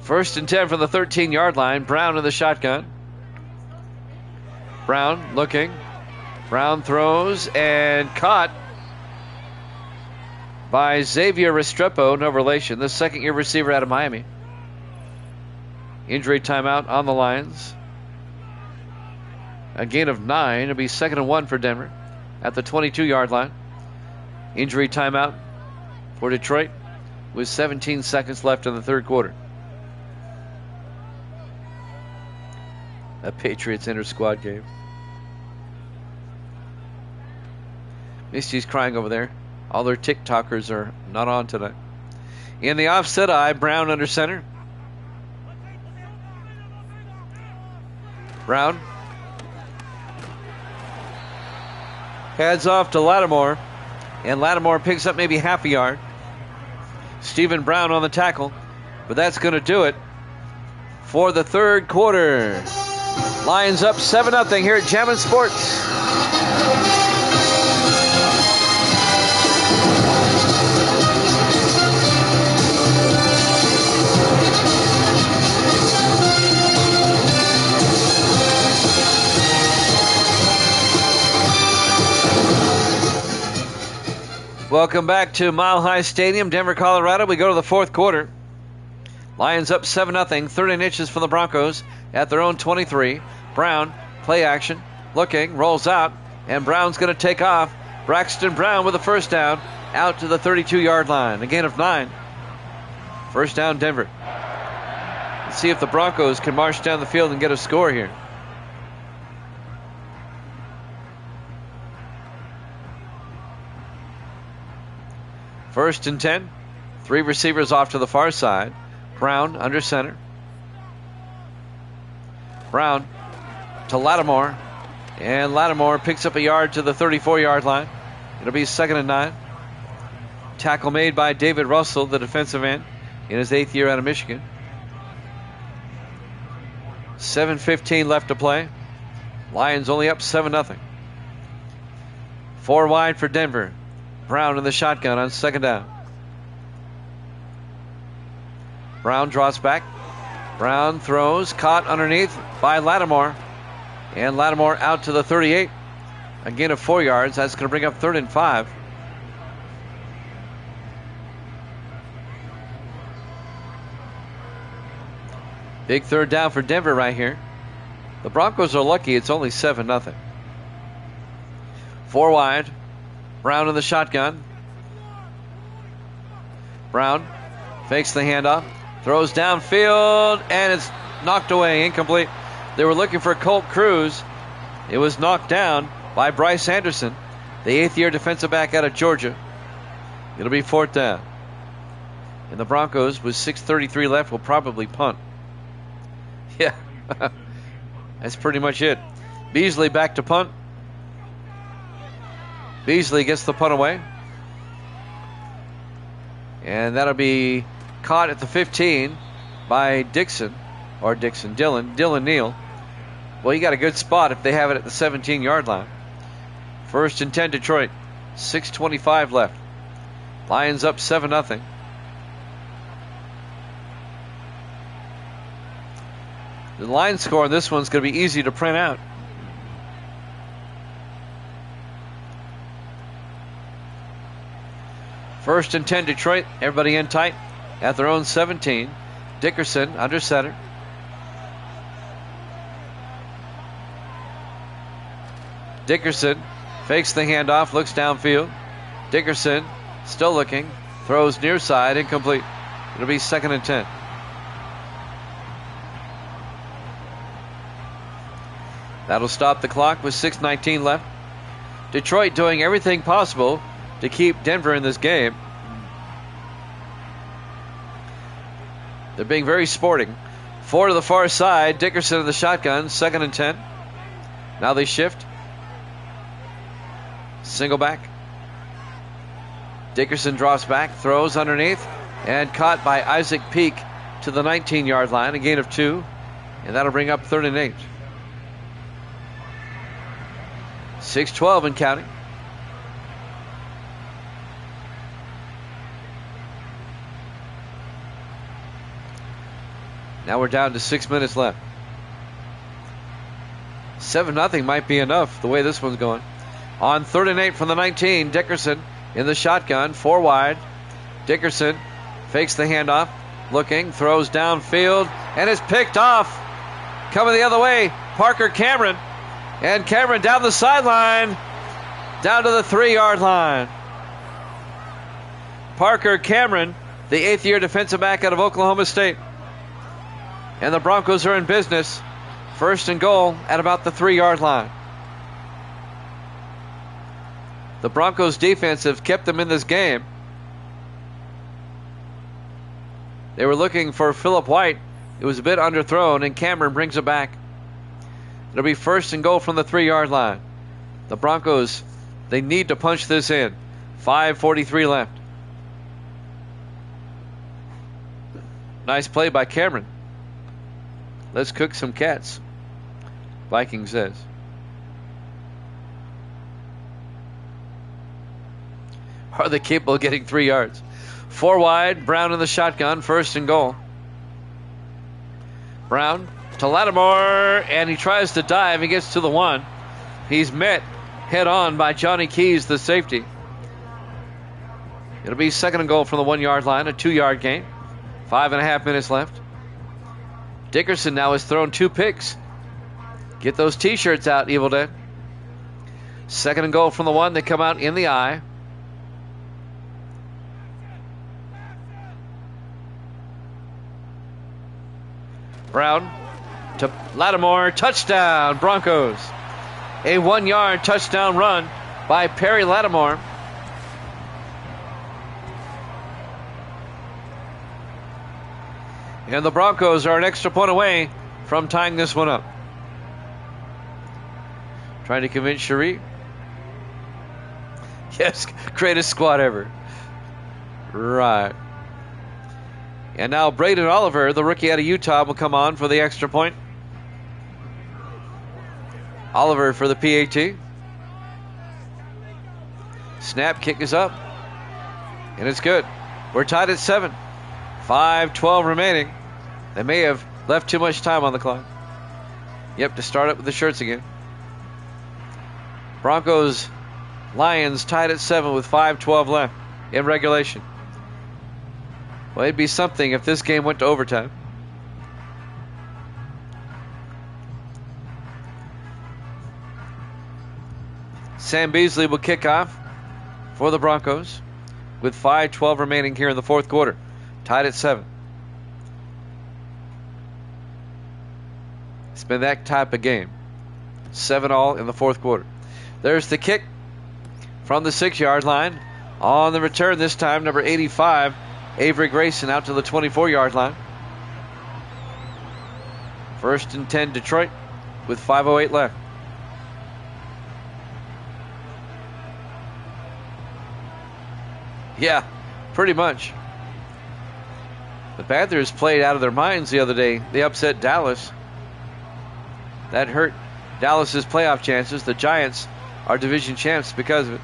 1st and 10 from the 13-yard line. Brown in the shotgun. Brown looking. Brown throws and caught by Xavier Restrepo, no relation, the second-year receiver out of Miami. Injury timeout on the Lions. A gain of 9. It'll be 2nd and 1 for Denver at the 22-yard line. Injury timeout for Detroit with 17 seconds left in the third quarter. A Patriots inter-squad game. Misty's crying over there. All their TikTokers are not on tonight. In the offset eye, Brown under center. Brown heads off to Lattimore, and Lattimore picks up maybe half a yard. Stephen Brown on the tackle, but that's going to do it for the third quarter. Lions up 7-0 here at Jammin' Sports. Welcome back to Mile High Stadium, Denver, Colorado. We go to the fourth quarter. Lions up 7-0, 30 inches from the Broncos at their own 23. Brown, play action, looking, rolls out, and Brown's going to take off. Braxton Brown with a first down out to the 32-yard line. A gain of 9. First down, Denver. Let's see if the Broncos can march down the field and get a score here. First and 10. Three receivers off to the far side. Brown under center. Brown to Lattimore. And Lattimore picks up a yard to the 34-yard line. It'll be 2nd and 9. Tackle made by David Russell, the defensive end, in his 8th year out of Michigan. 7:15 left to play. Lions only up 7-0. 4 wide for Denver. Brown in the shotgun on 2nd down. Brown draws back. Brown throws, caught underneath by Lattimore. And Lattimore out to the 38. A gain of 4 yards. That's going to bring up 3rd and 5. Big 3rd down for Denver right here. The Broncos are lucky it's only 7-0. 4 wide. Brown in the shotgun. Brown fakes the handoff. Throws downfield, and it's knocked away, incomplete. They were looking for Colt Cruz. It was knocked down by Bryce Anderson, the 8th year defensive back out of Georgia. It'll be 4th down. And the Broncos, with 6:33 left, will probably punt. Yeah, that's pretty much it. Beasley back to punt. Beasley gets the punt away. And that'll be caught at the 15 by Dylan Neal. Well, you got a good spot if they have it at the 17-yard line. 1st and 10 Detroit. 6:25 left. Lions up 7-0. The line score on this one's going to be easy to print out. First and 10 Detroit. Everybody in tight at their own 17. Dickerson under center. Dickerson fakes the handoff, looks downfield. Dickerson still looking, throws near side, incomplete. It'll be 2nd and 10. That'll stop the clock with 6:19 left. Detroit doing everything possible to keep Denver in this game. They're being very sporting. 4 to the far side. Dickerson in the shotgun. 2nd and 10. Now they shift. Single back. Dickerson drops back. Throws underneath. And caught by Isaac Peak to the 19-yard line. A gain of 2. And that'll bring up 3rd and 8. 6:12 and counting. Now we're down to 6 minutes left. 7-0 might be enough the way this one's going. On 3rd and 8 from the 19, Dickerson in the shotgun, 4 wide. Dickerson fakes the handoff, looking, throws downfield, and is picked off. Coming the other way, Parker Cameron. And Cameron down the sideline, down to the 3-yard line. Parker Cameron, the 8th year defensive back out of Oklahoma State. And the Broncos are in business. 1st and goal at about the 3-yard line. The Broncos defense have kept them in this game. They were looking for Phillip White. It was a bit underthrown, and Cameron brings it back. It'll be 1st and goal from the 3-yard line. The Broncos, they need to punch this in. 5:43 left. Nice play by Cameron. Let's cook some cats, Viking says. Are they capable of getting 3 yards? 4 wide, Brown in the shotgun, 1st and goal. Brown to Lattimore, and he tries to dive. He gets to the 1. He's met head on by Johnny Keys, the safety. It'll be 2nd and goal from the 1-yard line, a 2-yard gain. 5.5 minutes left. Dickerson now has thrown 2 picks. Get those t-shirts out, Evil Dead. 2nd and goal from the 1. They come out in the eye. Brown to Lattimore. Touchdown, Broncos. A 1-yard touchdown run by Perry Lattimore. And the Broncos are an extra point away from tying this one up. Trying to convince Cherie. Yes, greatest squad ever. Right. And now Braden Oliver, the rookie out of Utah, will come on for the extra point. Oliver for the PAT. Snap, kick is up. And it's good. We're tied at 7. 5:12 remaining. They may have left too much time on the clock. Yep, to start up with the shirts again. Broncos, Lions tied at 7 with 5:12 left in regulation. Well, it'd be something if this game went to overtime. Sam Beasley will kick off for the Broncos with 5:12 remaining here in the fourth quarter. Tied at 7. It's been that type of game. 7-all in the fourth quarter. There's the kick from the 6-yard line. On the return this time, number 85, Avery Grayson, out to the 24-yard line. 1st and 10 Detroit with 5:08 left. Yeah, pretty much. The Panthers played out of their minds the other day. They upset Dallas. That hurt Dallas's playoff chances. The Giants are division champs because of it.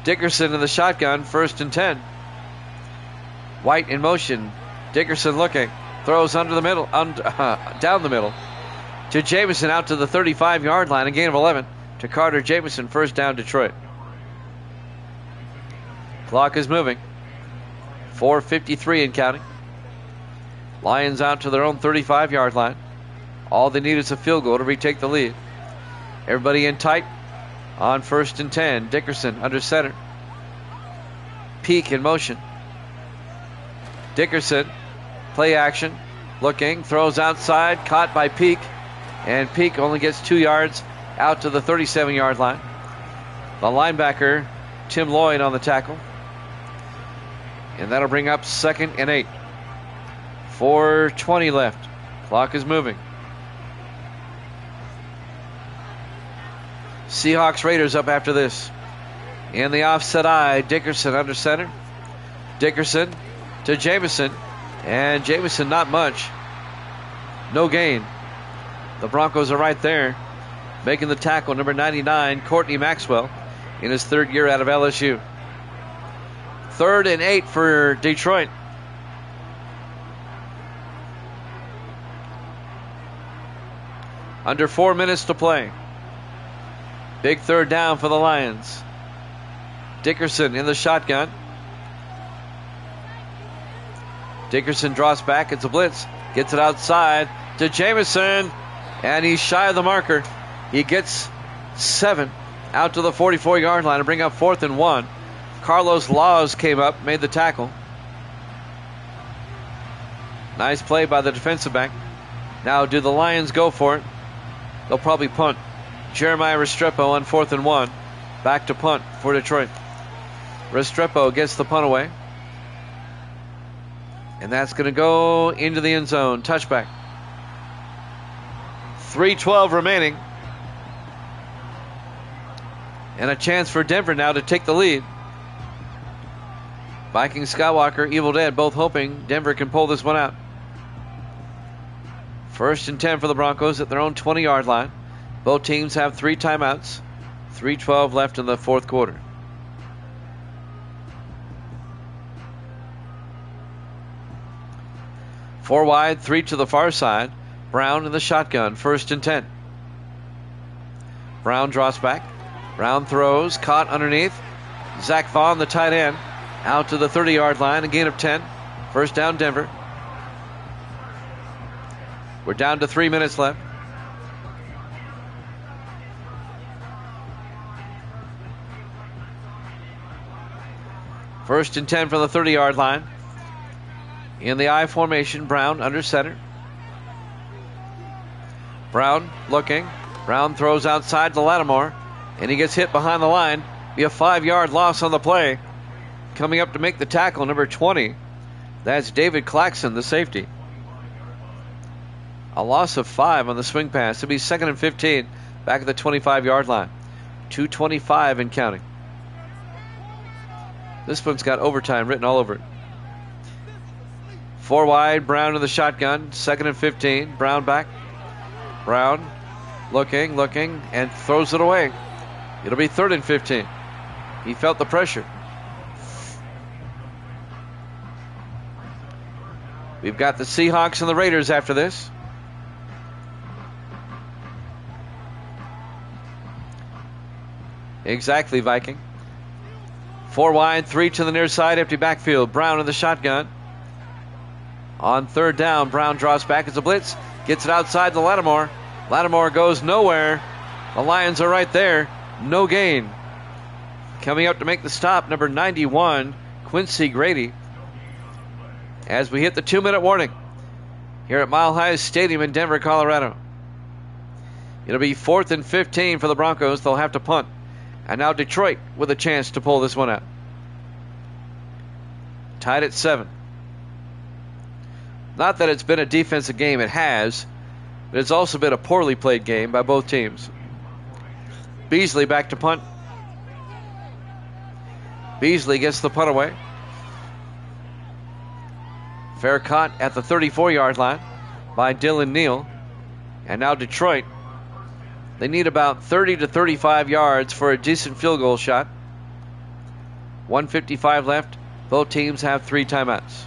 Dickerson in the shotgun, 1st and 10. White in motion. Dickerson looking. Throws under the middle, down the middle. To Jamison out to the 35-yard line. A gain of 11 to Carter Jamison. 1st down Detroit. Clock is moving. 4:53 and counting. Lions out to their own 35-yard line. All they need is a field goal to retake the lead. Everybody in tight on 1st and 10. Dickerson under center. Peak in motion. Dickerson, play action, looking, throws outside, caught by Peak, and Peak only gets 2 yards out to the 37-yard line. The linebacker, Tim Lloyd, on the tackle. And that'll bring up 2nd and 8. 4:20 left. Clock is moving. Seahawks Raiders up after this. In the offset eye, Dickerson under center. Dickerson to Jamison. And Jamison not much. No gain. The Broncos are right there. Making the tackle, number 99, Courtney Maxwell, in his 3rd year out of LSU. 3rd and 8 for Detroit. Under 4 minutes to play. Big 3rd down for the Lions. Dickerson in the shotgun. Dickerson draws back. It's a blitz. Gets it outside to Jamison. And he's shy of the marker. He gets 7 out to the 44-yard line to bring up 4th and 1. Carlos Laws came up, made the tackle. Nice play by the defensive back. Now, do the Lions go for it? They'll probably punt. Jeremiah Restrepo on 4th and 1. Back to punt for Detroit. Restrepo gets the punt away. And that's going to go into the end zone. Touchback. 3:12 remaining. And a chance for Denver now to take the lead. Viking Skywalker, Evil Dead, both hoping Denver can pull this one out. 1st and 10 for the Broncos at their own 20-yard line. Both teams have 3 timeouts. 3:12 left in the fourth quarter. Four wide, 3 to the far side. Brown in the shotgun, 1st and 10. Brown draws back. Brown throws, caught underneath. Zach Vaughn, the tight end, out to the 30-yard line, a gain of 10. 1st down Denver. We're down to 3 minutes left. First and 10 from the 30-yard line. In the I formation, Brown under center. Brown looking. Brown throws outside to Lattimore, and he gets hit behind the line. Be a 5-yard loss on the play. Coming up to make the tackle, number 20, That's David Claxon, the safety. A loss of 5 on the swing pass. It'll be 2nd and 15 back at the 25-yard line. 2:25 and counting. This one's got overtime written all over it. 4 wide, Brown in the shotgun. 2nd and 15. Brown back. Brown looking, and throws it away. It'll be 3rd and 15. He felt the pressure. We've got the Seahawks and the Raiders after this. Exactly, Viking. 4 wide, 3 to the near side, empty backfield. Brown in the shotgun. On 3rd down, Brown draws back as a blitz. Gets it outside to Lattimore. Lattimore goes nowhere. The Lions are right there. No gain. Coming up to make the stop, number 91, Quincy Grady. As we hit the 2-minute warning here at Mile High Stadium in Denver, Colorado. It'll be 4th and 15 for the Broncos. They'll have to punt. And now Detroit with a chance to pull this one out. Tied at 7. Not that it's been a defensive game, it has, but it's also been a poorly played game by both teams. Beasley back to punt. Beasley gets the punt away. Fair caught at the 34-yard line by Dylan Neal. And now Detroit, they need about 30 to 35 yards for a decent field goal shot. 1:55 left. Both teams have 3 timeouts.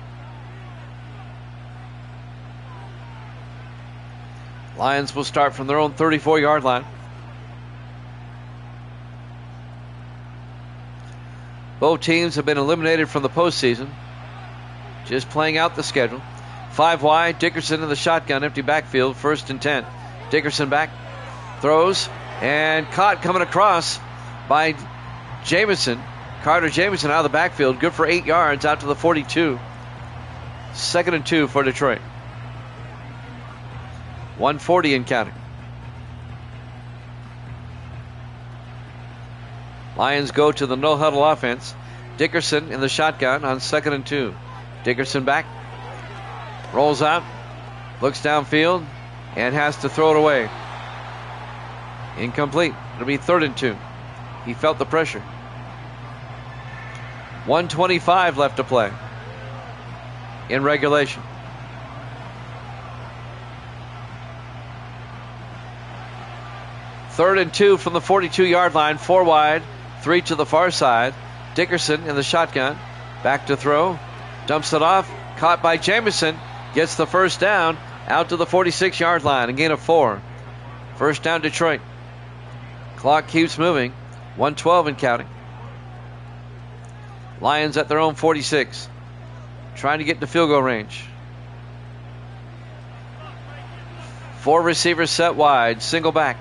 Lions will start from their own 34-yard line. Both teams have been eliminated from the postseason. Just playing out the schedule. 5 wide, Dickerson in the shotgun, empty backfield, 1st and 10. Dickerson back, throws, and caught coming across by Jamison. Carter Jamison out of the backfield, good for 8 yards out to the 42. 2nd and 2 for Detroit. 1:40 and counting. Lions go to the no-huddle offense. Dickerson in the shotgun on 2nd and 2. Dickerson back. Rolls out. Looks downfield. And has to throw it away. Incomplete. It'll be 3rd and 2. He felt the pressure. 1:25 left to play in regulation. Third and 2 from the 42-yard line. 4 wide. 3 to the far side. Dickerson in the shotgun. Back to throw. Dumps it off. Caught by Jamison. Gets the 1st down. Out to the 46-yard line. A gain of 4. 1st down Detroit. Clock keeps moving. 1:12 and counting. Lions at their own 46. Trying to get to field goal range. 4 receivers set wide. Single back.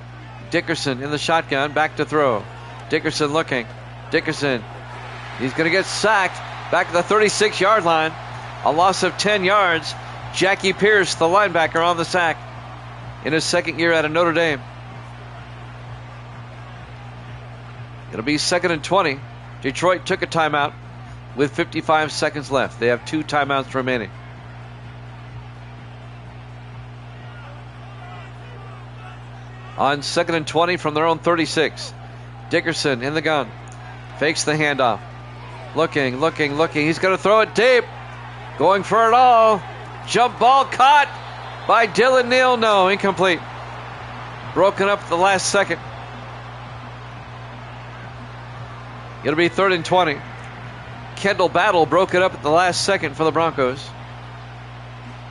Dickerson in the shotgun. Back to throw. Dickerson looking. Dickerson. He's going to get sacked. Back at the 36-yard line. A loss of 10 yards. Jackie Pierce, the linebacker, on the sack in his 2nd year out of Notre Dame. It'll be 2nd and 20. Detroit took a timeout with 55 seconds left. They have 2 timeouts remaining. On 2nd and 20 from their own 36. Dickerson in the gun. Fakes the handoff. Looking. He's going to throw it deep. Going for it all. Jump ball caught by Dylan Neal. No, incomplete. Broken up at the last second. It'll be 3rd and 20. Kendall Battle broke it up at the last second for the Broncos.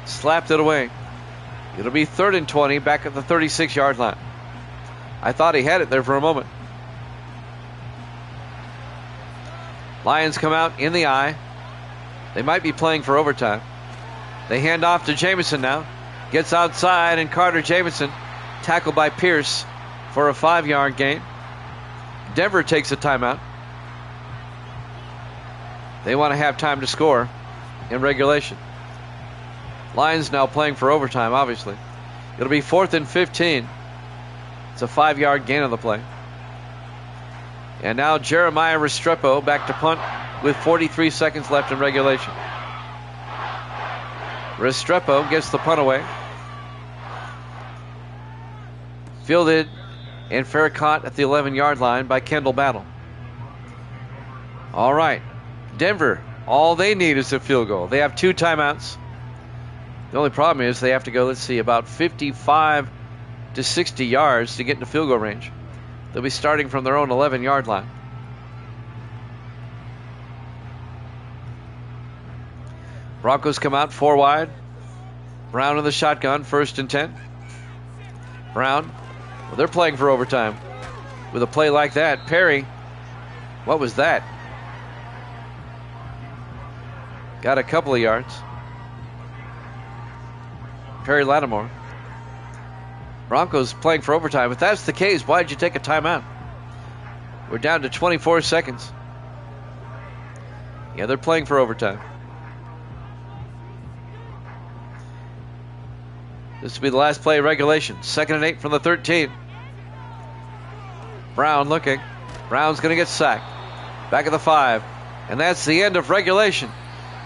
Slapped it away. It'll be 3rd and 20 back at the 36-yard line. I thought he had it there for a moment. Lions come out in the eye. They might be playing for overtime. They hand off to Jamison now. Gets outside, and Carter Jamison tackled by Pierce for a 5-yard gain. Denver takes a timeout. They want to have time to score in regulation. Lions now playing for overtime, obviously. It'll be 4th and 15. It's a 5-yard gain on the play. And now Jeremiah Restrepo back to punt with 43 seconds left in regulation. Restrepo gets the punt away. Fielded and fair caught at the 11-yard line by Kendall Battle. All right. Denver, all they need is a field goal. They have 2 timeouts. The only problem is they have to go, about 55 to 60 yards to get into field goal range. They'll be starting from their own 11-yard line. Broncos come out 4 wide. Brown in the shotgun, 1st and 10. Brown, well, they're playing for overtime. With a play like that, Perry, what was that? Got a couple of yards. Perry Lattimore. Broncos playing for overtime. If that's the case, why did you take a timeout? We're down to 24 seconds. Yeah, they're playing for overtime. This will be the last play of regulation. 2nd and 8 from the 13. Brown looking. Brown's going to get sacked. Back at the 5. And that's the end of regulation.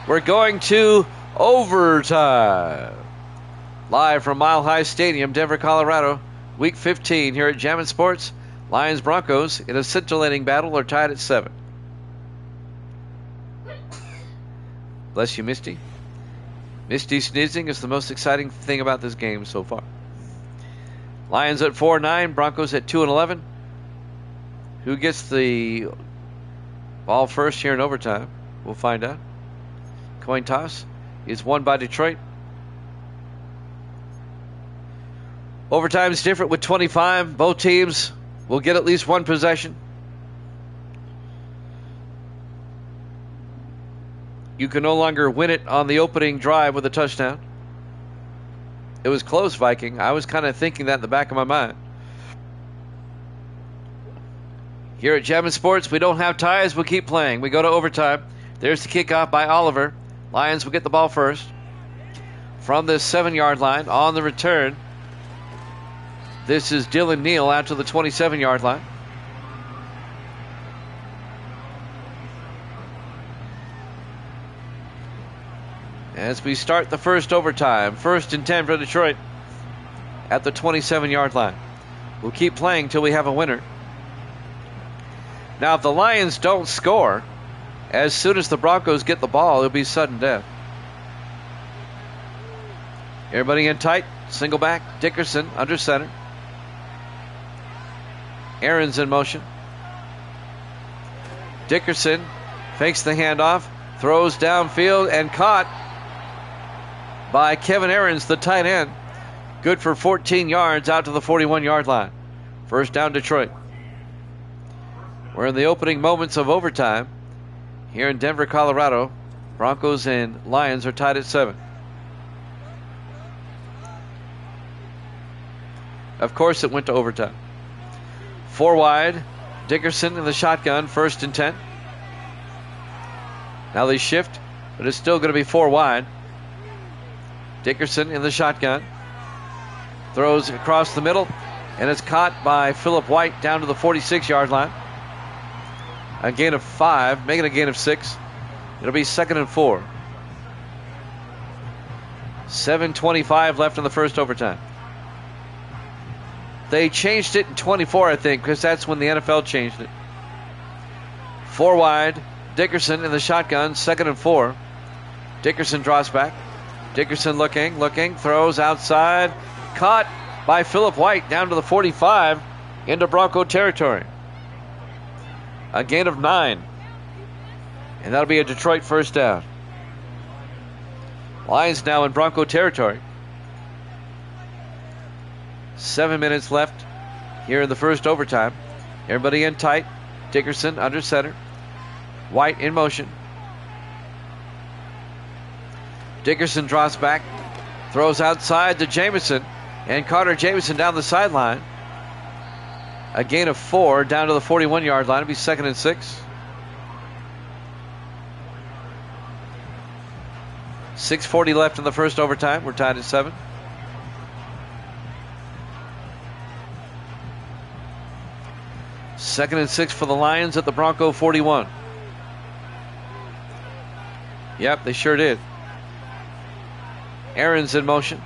We're going to overtime. Live from Mile High Stadium, Denver, Colorado. Week 15 here at Jammin' Sports. Lions Broncos in a scintillating battle are tied at 7. Bless you, Misty. Misty sneezing is the most exciting thing about this game so far. Lions at 4-9, Broncos at 2-11. Who gets the ball first here in overtime? We'll find out. Coin toss is won by Detroit. Overtime is different with 25. Both teams will get at least 1 possession. You can no longer win it on the opening drive with a touchdown. It was close, Viking. I was kind of thinking that in the back of my mind. Here at Jammin' Sports, we don't have ties. We'll keep playing. We go to overtime. There's the kickoff by Oliver. Lions will get the ball first. From the 7-yard line on the return. This is Dylan Neal out to the 27-yard line. As we start the first overtime, 1st and 10 for Detroit at the 27-yard line. We'll keep playing till we have a winner. Now, if the Lions don't score, as soon as the Broncos get the ball, it'll be sudden death. Everybody in tight, single back, Dickerson under center. Aaron's in motion. Dickerson fakes the handoff, throws downfield, and caught by Kevin Aarons, the tight end. Good for 14 yards out to the 41-yard line. First down, Detroit. We're in the opening moments of overtime here in Denver, Colorado. Broncos and Lions are tied at 7. Of course, it went to overtime. 4 wide. Dickerson in the shotgun, 1st and 10. Now they shift, but it's still going to be 4 wide. Dickerson in the shotgun. Throws across the middle, and it's caught by Philip White down to the 46-yard line. A gain of 5, making a gain of 6. It'll be 2nd and 4. 7:25 left in the first overtime. They changed it in 24, I think, because that's when the NFL changed it. 4 wide. Dickerson in the shotgun, 2nd and 4. Dickerson draws back. Dickerson looking, throws outside. Caught by Philip White down to the 45 into Bronco territory. A gain of 9. And that'll be a Detroit first down. Lions now in Bronco territory. 7 minutes left here in the first overtime. Everybody in tight. Dickerson under center. White in motion. Dickerson draws back. Throws outside to Jamison. And Carter Jamison down the sideline. A gain of 4 down to the 41-yard line. It'll be 2nd and 6. 6:40 left in the first overtime. We're tied at 7. Second and 6 for the Lions at the Bronco 41. Yep, they sure did. Aaron's in motion.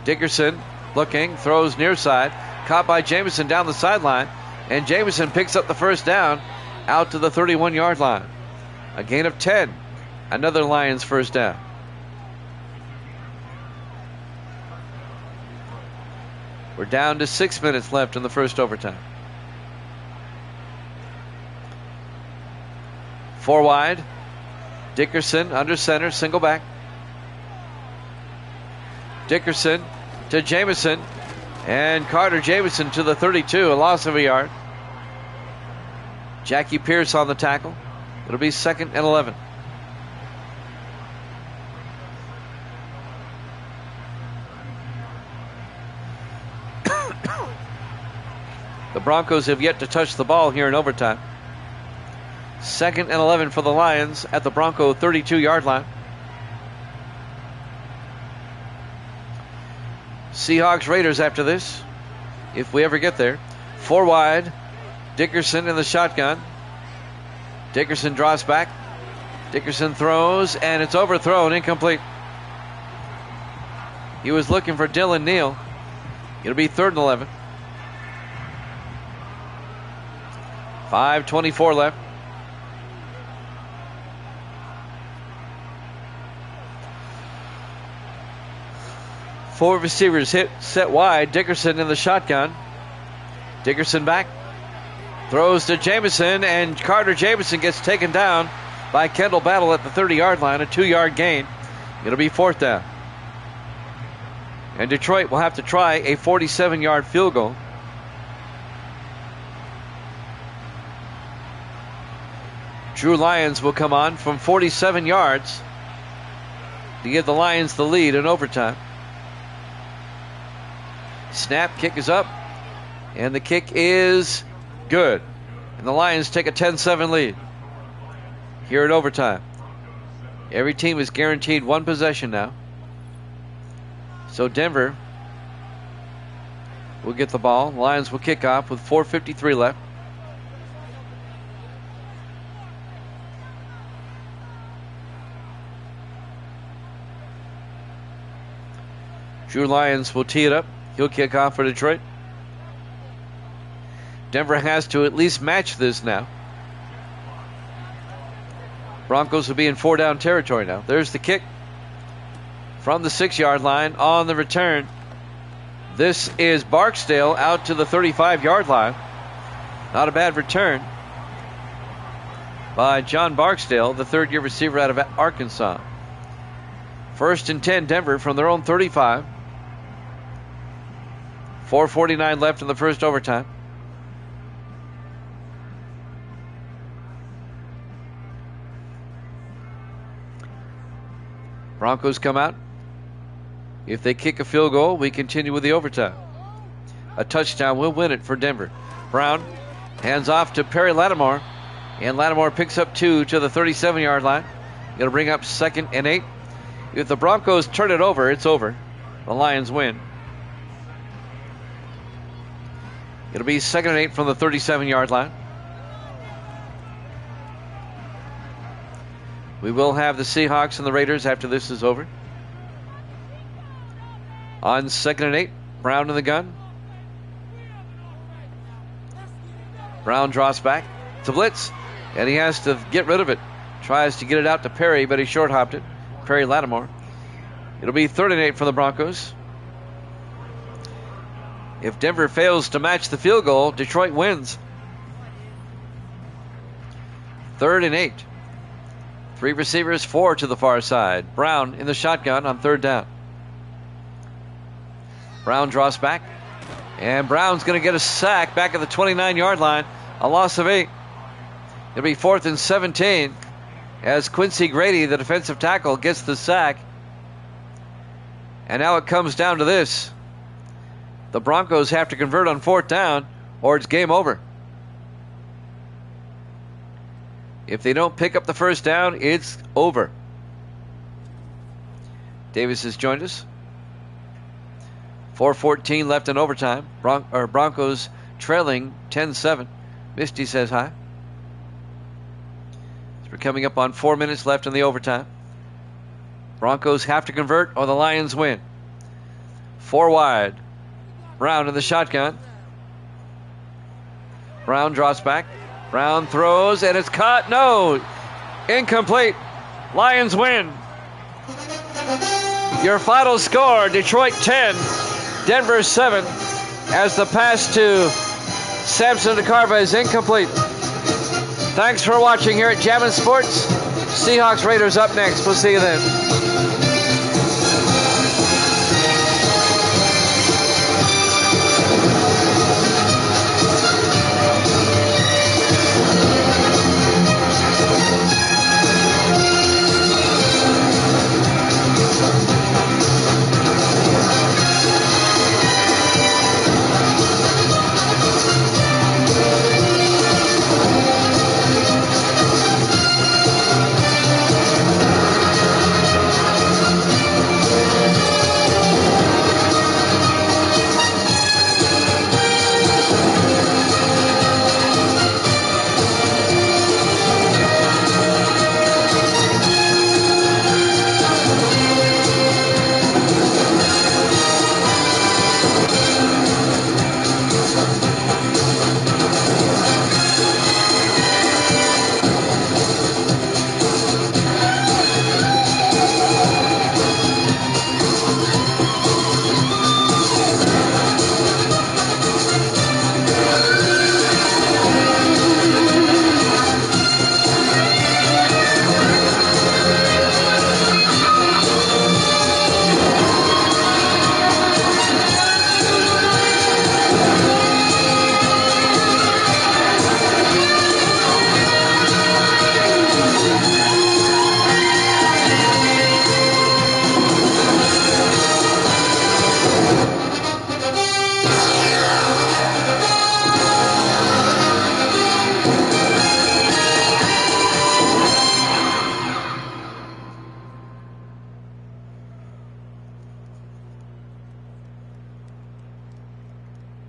Dickerson looking, throws near side. Caught by Jamison down the sideline. And Jamison picks up the first down out to the 31-yard line. A gain of 10. Another Lions first down. We're down to 6 minutes left in the first overtime. 4 wide. Dickerson under center, single back. Dickerson to Jamison. And Carter Jamison to the 32, a loss of a yard. Jackie Pierce on the tackle. It'll be 2nd and 11. The Broncos have yet to touch the ball here in overtime. 2nd and 11 for the Lions at the Bronco 32-yard line. Seahawks Raiders after this, if we ever get there. 4 wide. Dickerson in the shotgun. Dickerson draws back. Dickerson throws, and it's overthrown, incomplete. He was looking for Dylan Neal. It'll be 3rd and 11. 5:24 left. Four receivers hit, set wide. Dickerson in the shotgun. Dickerson back. Throws to Jamison, and Carter Jamison gets taken down by Kendall Battle at the 30-yard line. A 2-yard gain. It'll be 4th down. And Detroit will have to try a 47-yard field goal. Drew Lyons will come on from 47 yards to give the Lions the lead in overtime. Snap, kick is up, and the kick is good. And the Lions take a 10-7 lead here in overtime. Every team is guaranteed one possession now. So Denver will get the ball. The Lions will kick off with 4:53 left. Drew Lyons will tee it up. He'll kick off for Detroit. Denver has to at least match this now. Broncos will be in 4-down territory now. There's the kick from the 6-yard line on the return. This is Barksdale out to the 35-yard line. Not a bad return by John Barksdale, the third-year receiver out of Arkansas. 1st and 10, Denver from their own 35. 4:49 left in the first overtime. Broncos come out. If they kick a field goal, we continue with the overtime. A touchdown will win it for Denver. Brown hands off to Perry Lattimore, and Lattimore picks up 2 to the 37-yard line. It'll bring up 2nd and 8. If the Broncos turn it over, it's over. The Lions win. It'll be 2nd and 8 from the 37-yard line. We will have the Seahawks and the Raiders after this is over. On 2nd and 8, Brown in the gun. Brown draws back. It's a blitz, and he has to get rid of it. Tries to get it out to Perry, but he short-hopped it. Perry Lattimore. It'll be 3rd and 8 for the Broncos. If Denver fails to match the field goal, Detroit wins. 3rd and 8. 3 receivers, 4 to the far side. Brown in the shotgun on 3rd down. Brown draws back. And Brown's going to get a sack back at the 29-yard line. A loss of 8. It'll be 4th and 17 as Quincy Grady, the defensive tackle, gets the sack. And now it comes down to this. The Broncos have to convert on 4th down or it's game over. If they don't pick up the first down, it's over. Davis has joined us. 4:14 left in overtime. Broncos trailing 10-7. Misty says hi. We're coming up on 4 minutes left in the overtime. Broncos have to convert or the Lions win. 4 wide. Brown in the shotgun. Brown drops back. Brown throws, and it's caught. No. Incomplete. Lions win. Your final score, Detroit 10, Denver 7, as the pass to Samson DeCarva is incomplete. Thanks for watching here at Jammin' Sports. Seahawks Raiders up next. We'll see you then.